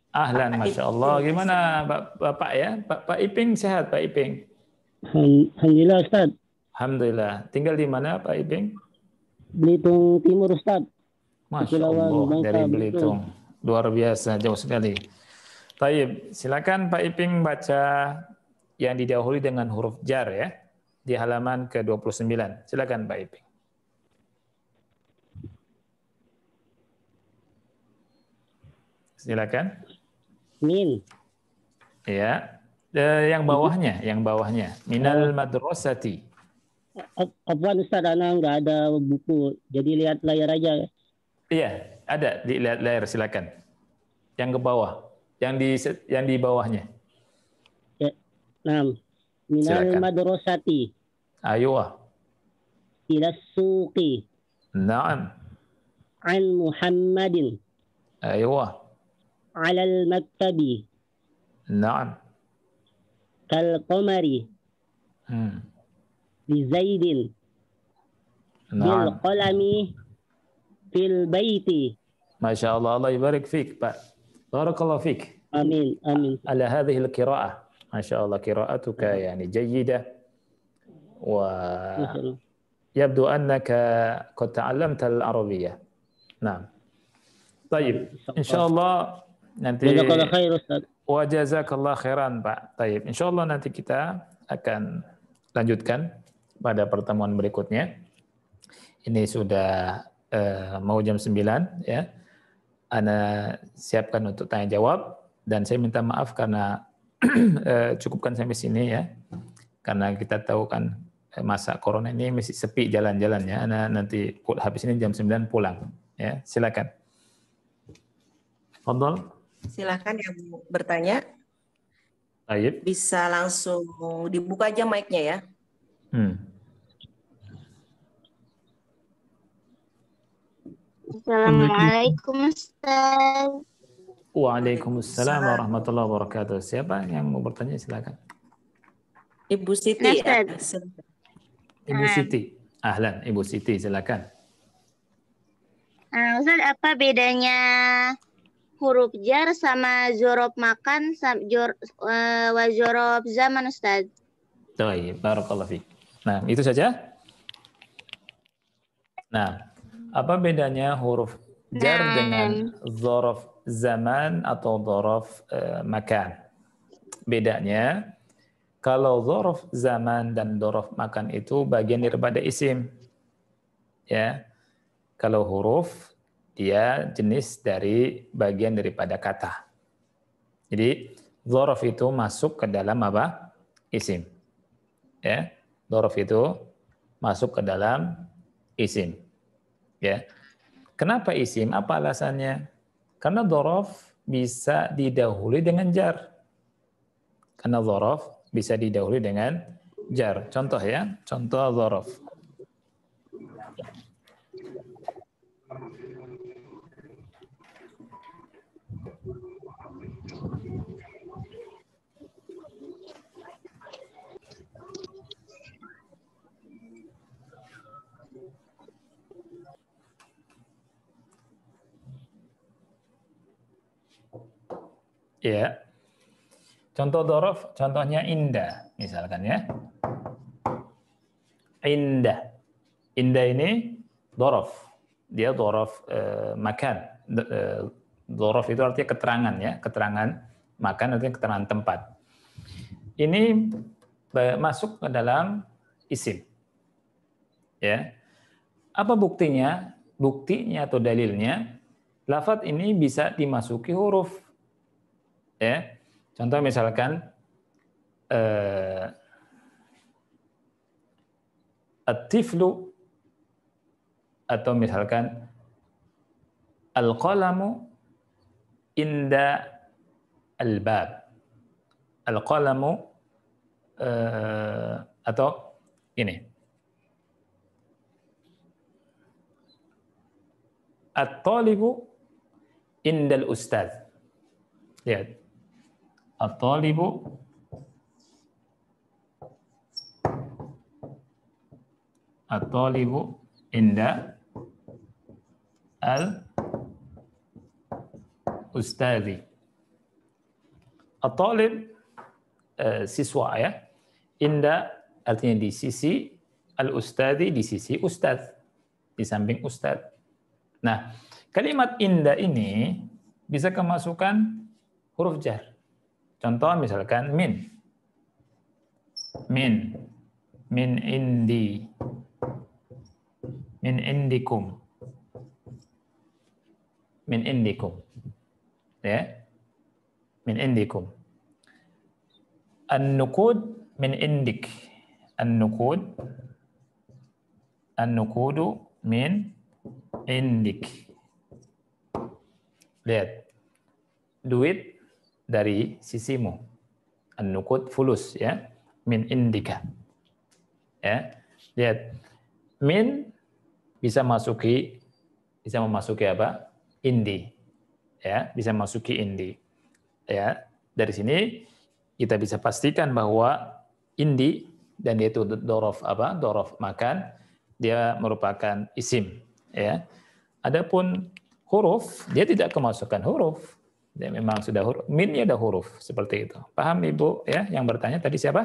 Ahlan, Masya Allah. Gimana Bapak ya? Pak Iping sehat, Pak Iping? Alhamdulillah, Ustaz. Alhamdulillah. Tinggal di mana, Pak Iping? Belitung Timur, Ustaz. Masya Allah, dari Belitung. Luar biasa, jauh sekali. Taib, silakan Pak Iping baca yang didahului dengan huruf jar ya, di halaman ke-29. Silakan Pak Iping. Silakan. Min. Ya. Yang bawahnya. Minal madrasati. Apaan Ustaz, Ana nggak ada buku, jadi lihat layar aja. Iya, ada di layar, silakan. Yang ke bawah, yang di bawahnya. Ya. Nah, minal madrasati. Aywa. Ila suqi. Naam. An Muhammadin. Aywa. على المكتب. نعم. كالقمر. لزيد. نعم. بالقلم. في البيت. ما شاء الله, الله يبارك فيك Pak. بارك الله فيك. آمين آمين. على هذه القراءة ما شاء الله قراءتك يعني جيدة ويبدو أنك قد تعلمت العربية. نعم. طيب إن شاء الله nanti wa jazakallah khairan Pak. Taib. Insyaallah nanti kita akan lanjutkan pada pertemuan berikutnya. Ini sudah mau jam 9 ya. Ana siapkan untuk tanya jawab dan saya minta maaf karena cukupkan sampai sini ya. Karena kita tahu kan masa corona ini masih sepi jalan-jalannya. Ana nanti habis ini jam 9 pulang ya. Silakan. Fadhal. Silakan yang bertanya. Baik. Bisa langsung dibuka aja mic-nya ya. Assalamualaikum Ustaz. Waalaikumsalam warahmatullahi wabarakatuh. Siapa yang mau bertanya silakan. Ibu Siti. Ya. Ibu Siti. Ahlan, Ibu Siti silakan. Ustaz, apa bedanya huruf jar sama zorof makan wa zorof zaman Ustaz? Baik, barakallahu fiik. Nah, itu saja. Nah, apa bedanya huruf jar dengan zorof zaman atau zorof makan? Bedanya, kalau zorof zaman dan zorof makan itu bagian daripada isim. Ya. Kalau huruf dia jenis dari bagian daripada kata. Jadi zorof itu masuk ke dalam apa? isim. Ya, dhorof itu masuk ke dalam isim. Ya. Kenapa isim? Apa alasannya? Karena dhorof bisa didahului dengan jar. Karena dhorof bisa didahului dengan jar. Contoh ya, contoh dhorof. Ya. Contoh dhorof, contohnya indah, misalkan ya. Indah. Indah ini dhorof. Dia dhorof makan. Dhorof itu artinya keterangan ya, keterangan makan artinya keterangan tempat. Ini masuk ke dalam isim. Ya. Apa buktinya? Buktinya atau dalilnya, lafadz ini bisa dimasuki huruf. Ya, contoh misalkan at-tiflu atau misalkan al-qalamu inda al-bab. Al-qalamu atau ini. At-talibu inda al-ustadz. Lihat. At-talibu inda al-ustadzi. At-talib siswa ya. Inda artinya di sisi, al-ustadzi di sisi ustadz, di samping ustadz. Nah, kalimat inda ini bisa kemasukan huruf jar. Contoh misalkan min indi, min indikum, ya, min indikum. An-nuqud min indik, an-nuqudu min indik. Lihat, duit dari sisimu. An-nuqud fulus ya, min indika. Ya. Lihat. Min bisa memasuki apa? Indi. Ya, bisa memasuki indi. Ya. Dari sini kita bisa pastikan bahwa indi dan yaitu dhorof apa? Dhorof makan, dia merupakan isim, ya. Adapun huruf, dia tidak kemasukan huruf. Dia memang sudah huruf, minnya ada huruf seperti itu. Paham Ibu ya? Yang bertanya tadi siapa?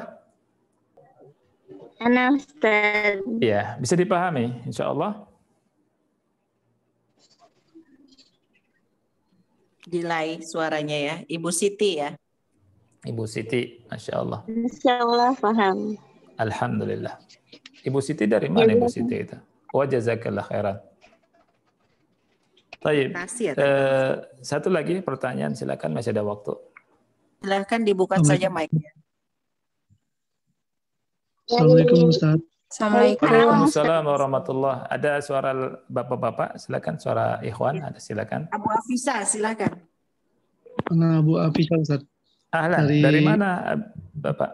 Ana Ustaz. Ya, bisa dipahami insyaallah. Delay suaranya ya, Ibu Siti ya. Ibu Siti, Masya Allah. Insya Allah paham. Alhamdulillah. Ibu Siti dari mana Ibu Siti itu? Wa jazakallah khairan. Baik. Satu lagi pertanyaan, silakan, masih ada waktu. Silakan dibuka saja mic-nya. Assalamualaikum Ustaz. Waalaikumsalam warahmatullah. Ada suara bapak-bapak, silakan. Suara ikhwan, ada silakan. Abu Afisa, silakan. Ana Abu Afisa Ustaz. Ahlan. Dari mana Bapak?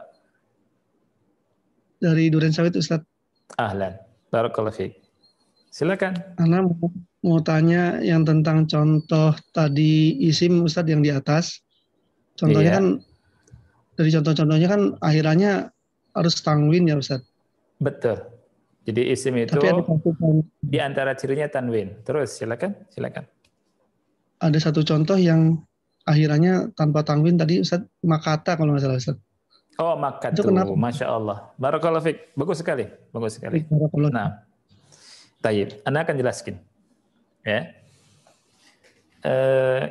Dari Durensawit Ustaz. Ahlan. Barakallahu fiik. Silakan. Ana mau tanya yang tentang contoh tadi isim Ustaz yang di atas. Contohnya kan dari contoh-contohnya kan akhirannya harus tanwin ya Ustaz. Betul. Jadi isim itu di antara cirinya tanwin. Terus silakan. Ada satu contoh yang akhirannya tanpa tanwin tadi Ustaz, makata kalau nggak salah Ustaz. Oh, makatu. Masya Allah. Barakallahu fiik. Bagus sekali. Nah, tayyib. Anda akan jelaskan. Ya.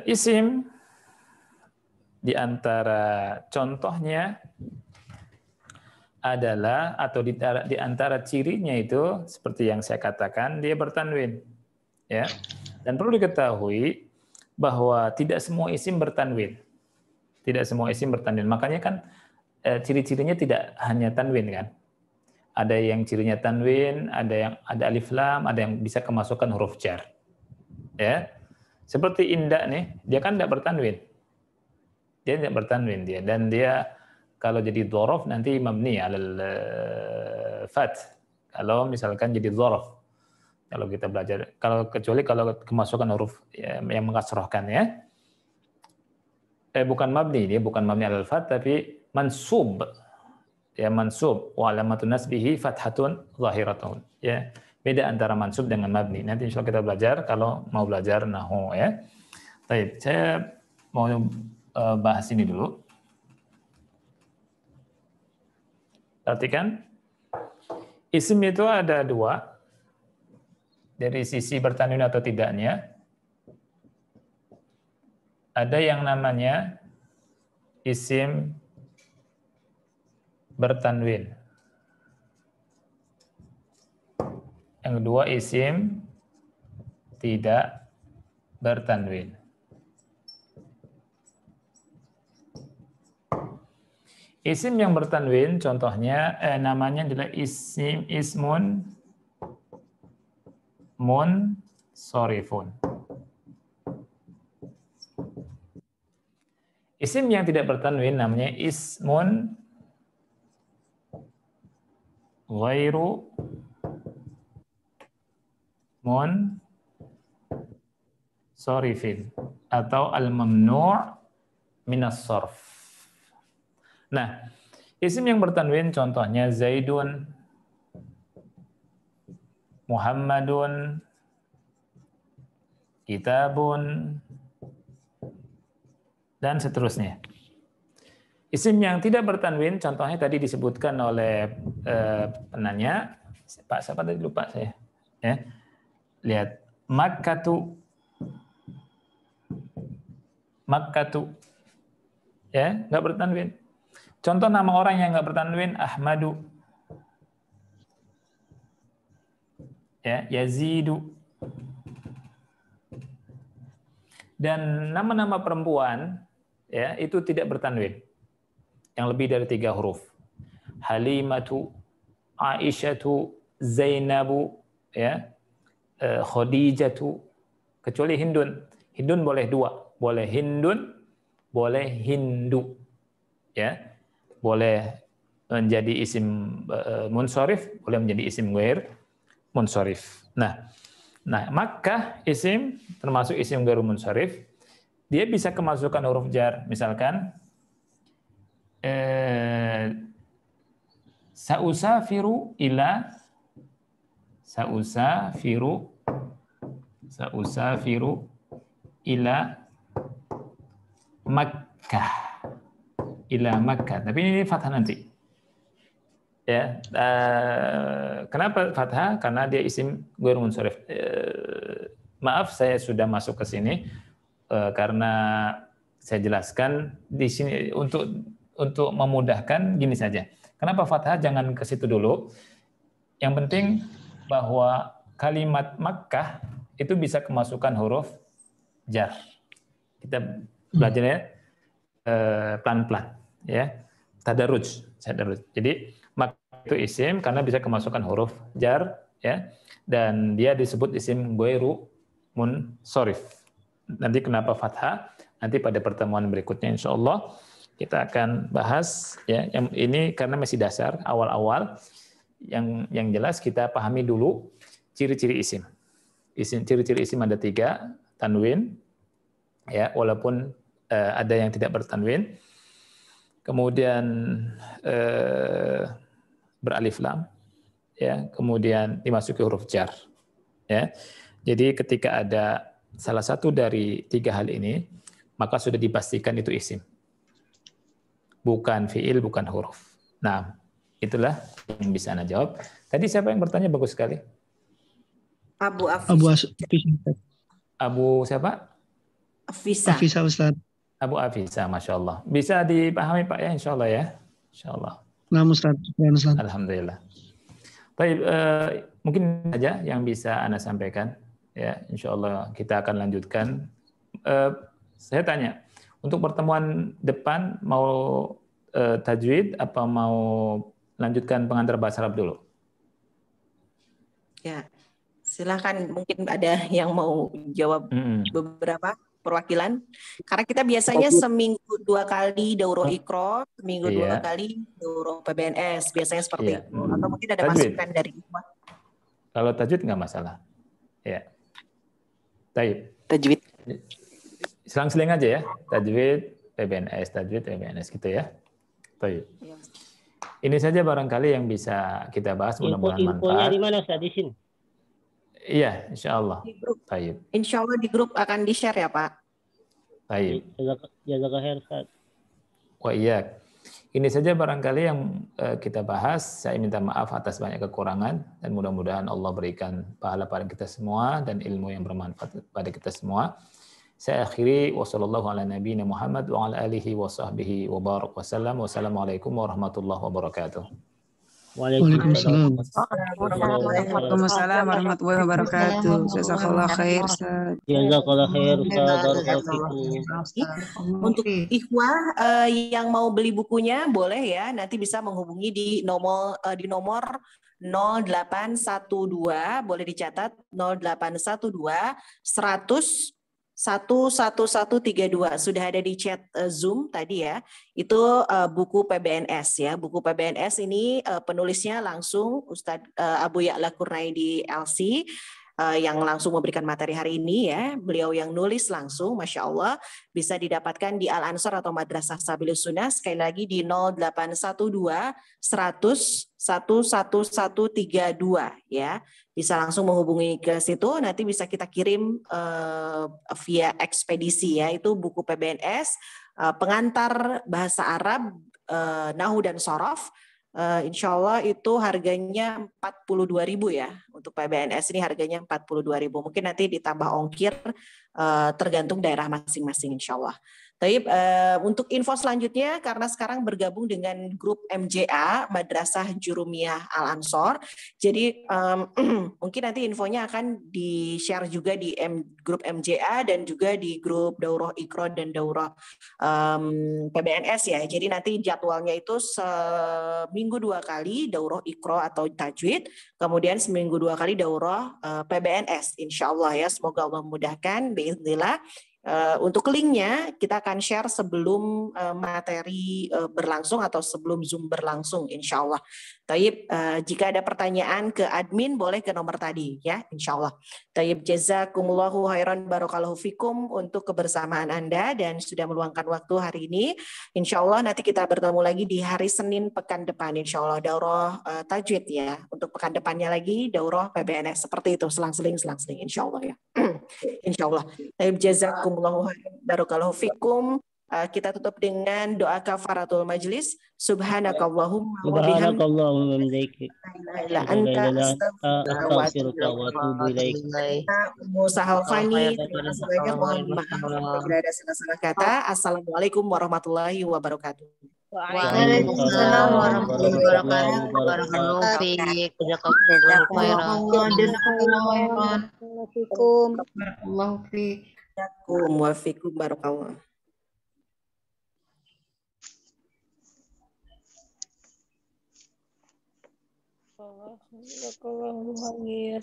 Isim di antara contohnya adalah atau di antara cirinya itu seperti yang saya katakan, dia bertanwin. Ya. Dan perlu diketahui bahwa tidak semua isim bertanwin. Tidak semua isim bertanwin. Makanya kan ciri-cirinya tidak hanya tanwin kan. Ada yang cirinya tanwin, ada alif lam, ada yang bisa kemasukan huruf jar. Ya. Seperti inda nih, dia kan tidak bertanwin. Dia tidak bertanwin dia, dan dia kalau jadi dzaraf nanti mabni alal fath. Kalau misalkan jadi dzaraf. Kalau kita belajar, kecuali kalau kemasukan huruf yang mengkasrahkan ya. Bukan mabni, dia bukan mabni alal fath tapi mansub. Ya mansub wa alamatun nasbihi fathatun zahiratun. Ya, beda antara mansub dengan mabni. Nanti insyaallah kita belajar kalau mau belajar nahwu ya. Baik, saya mau bahas ini dulu. Perhatikan. Isim itu ada dua. Dari sisi bertanwin atau tidaknya. Ada yang namanya isim bertanwin. Yang kedua isim tidak bertanwin. Isim yang bertanwin contohnya namanya adalah ismun munsorifun. Isim yang tidak bertanwin namanya ismun ghairu munsorifin atau al-mamnu' minas sarf. Nah, isim yang bertanwin contohnya Zaidun, Muhammadun, Kitabun, dan seterusnya. Isim yang tidak bertanwin, contohnya tadi disebutkan oleh penanya, Pak siapa tadi lupa saya. Ya. Lihat, Makkatu, ya nggak bertanwin. Contoh nama orang yang nggak bertanwin, Ahmadu, ya Yazidu. Dan nama-nama perempuan, ya itu tidak bertanwin. Yang lebih dari 3 huruf. Halimatu, Aisyatu, Zainabu, ya, Khadijatu, kecuali Hindun. Hindun boleh 2, boleh Hindun, boleh Hindu, ya, boleh menjadi isim munsharif, boleh menjadi isim ghair munsharif. Nah, Makkah isim termasuk isim ghair munsharif, dia bisa kemasukan huruf jar, misalkan sausafiru ila Makkah, tapi ini fathah nanti. Ya, kenapa fathah? Karena dia isim ghair munsharif. Maaf, saya sudah masuk ke sini karena saya jelaskan di sini untuk memudahkan gini saja. Kenapa fathah? Jangan ke situ dulu. Yang penting bahwa kalimat Makkah itu bisa kemasukan huruf jar. Kita belajarnya pelan-pelan, ya. Tadarruj. Jadi Makkah itu isim karena bisa kemasukan huruf jar, ya. Dan dia disebut isim ghairu munsharif. Nanti kenapa fathah? Nanti pada pertemuan berikutnya insyaallah kita akan bahas, ya. Yang ini karena masih dasar awal-awal. Yang jelas kita pahami dulu ciri-ciri isim. Ciri-ciri isim ada 3, tanwin, ya, walaupun ada yang tidak bertanwin. Kemudian beralif lam, ya, kemudian dimasuki huruf jar, ya. Jadi ketika ada salah satu dari 3 hal ini, maka sudah dipastikan itu isim. Bukan fiil, bukan huruf. Nah, itulah yang bisa Anda jawab. Tadi siapa yang bertanya? Bagus sekali. Abu Afisa. Abu siapa? Afisa. Afisa, Ustaz. Abu Afisa, Masya Allah. Bisa dipahami Pak ya, insya Allah ya. Insya Allah. Nah, Ustaz. Alhamdulillah. Baik, mungkin saja yang bisa Anda sampaikan. Ya, insya Allah kita akan lanjutkan. Saya tanya, untuk pertemuan depan mau tajwid apa mau lanjutkan pengantar bahasa Arab dulu? Ya, silakan. Mungkin ada yang mau jawab beberapa perwakilan. Karena kita biasanya seminggu 2 kali daurah Iqra, seminggu 2 kali daurah PBNS. Biasanya seperti itu. Atau mungkin ada Tajwid. masukan dari Ikhwan. Kalau tajwid nggak masalah. Ya. Tajwid. Selang-seling aja ya. Tajwid, PBNS gitu ya. Baik. Ini saja barangkali yang bisa kita bahas, mudah-mudahan manfaat. Infonya di mana Ustaz? Di sini? Iya, insya Allah. Baik. Insya Allah di grup akan di-share ya Pak. Baik. Jazakallah khair Ustaz. Wa iyyak. Ini saja barangkali yang kita bahas. Saya minta maaf atas banyak kekurangan dan mudah-mudahan Allah berikan pahala pada kita semua dan ilmu yang bermanfaat pada kita semua. Saya akhiri wassallallahu ala nabiyina Muhammad wa ala alihi wa sahbihi wa barak wasallam. Wassalamualaikum warahmatullahi wabarakatuh. Waalaikumsalam. Waalaikumsalam warahmatullahi wabarakatuh. Jazakallah khair Ustaz. Jazakallah khair Ustaz. Untuk ikhwah yang mau beli bukunya boleh ya, nanti bisa menghubungi di nomor 0812, boleh dicatat 0812 100 11132 sudah ada di chat Zoom tadi ya. Itu buku PBNS ya. Buku PBNS ini penulisnya langsung Ustadz Abu Ya'la Qurnaidi LC yang langsung memberikan materi hari ini ya. Beliau yang nulis langsung, Masya Allah. Bisa didapatkan di Al-Ansor atau Madrasah Sabilus Sunnah. Sekali lagi di 0812 100 11132 ya. Bisa langsung menghubungi ke situ, nanti bisa kita kirim via ekspedisi ya. Itu buku PBNS, pengantar bahasa Arab, Nahu dan Shorof. Insya Allah itu harganya 42.000 ya. Untuk PBNS ini harganya 42.000. Mungkin nanti ditambah ongkir tergantung daerah masing-masing insya Allah. Tapi untuk info selanjutnya, karena sekarang bergabung dengan grup MJA, Madrasah Jurumiyah Al-Ansor, jadi mungkin nanti infonya akan di-share juga di grup MJA dan juga di grup Daurah Iqra dan Daurah PBNS ya. Jadi nanti jadwalnya itu seminggu 2 kali Daurah Iqra atau Tajwid, kemudian seminggu 2 kali Daurah PBNS, insya Allah ya. Semoga Allah memudahkan, biiznillah. Untuk linknya kita akan share sebelum materi berlangsung atau sebelum Zoom berlangsung insya Allah. Taib, jika ada pertanyaan ke admin boleh ke nomor tadi ya insya Allah. Taib, jazakumullahu khairan barakallahu fikum untuk kebersamaan Anda dan sudah meluangkan waktu hari ini. Insya Allah nanti kita bertemu lagi di hari Senin pekan depan insya Allah daurah tajwid ya. Untuk pekan depannya lagi daurah PBNS seperti itu selang-seling insya Allah ya. Insya Allah. Taib, jazakumullahu khairan barakallahu fikum. Kita tutup dengan doa kafaratul majlis. Subhanakallahumma wa bihamdika la anta astaghfiruka wa atubu ilaik. Musahalfani, terima kasih banyak. Mohon maaf apabila ada salah-salah kata. Assalamualaikum warahmatullahi wabarakatuh. Waalaikumsalam warahmatullahi wabarakatuh. Barakallahu fiik. Jazakallahu khairan. Barakallahu fiik. Wa fiikum barakallahu. Jazakallahu khairan.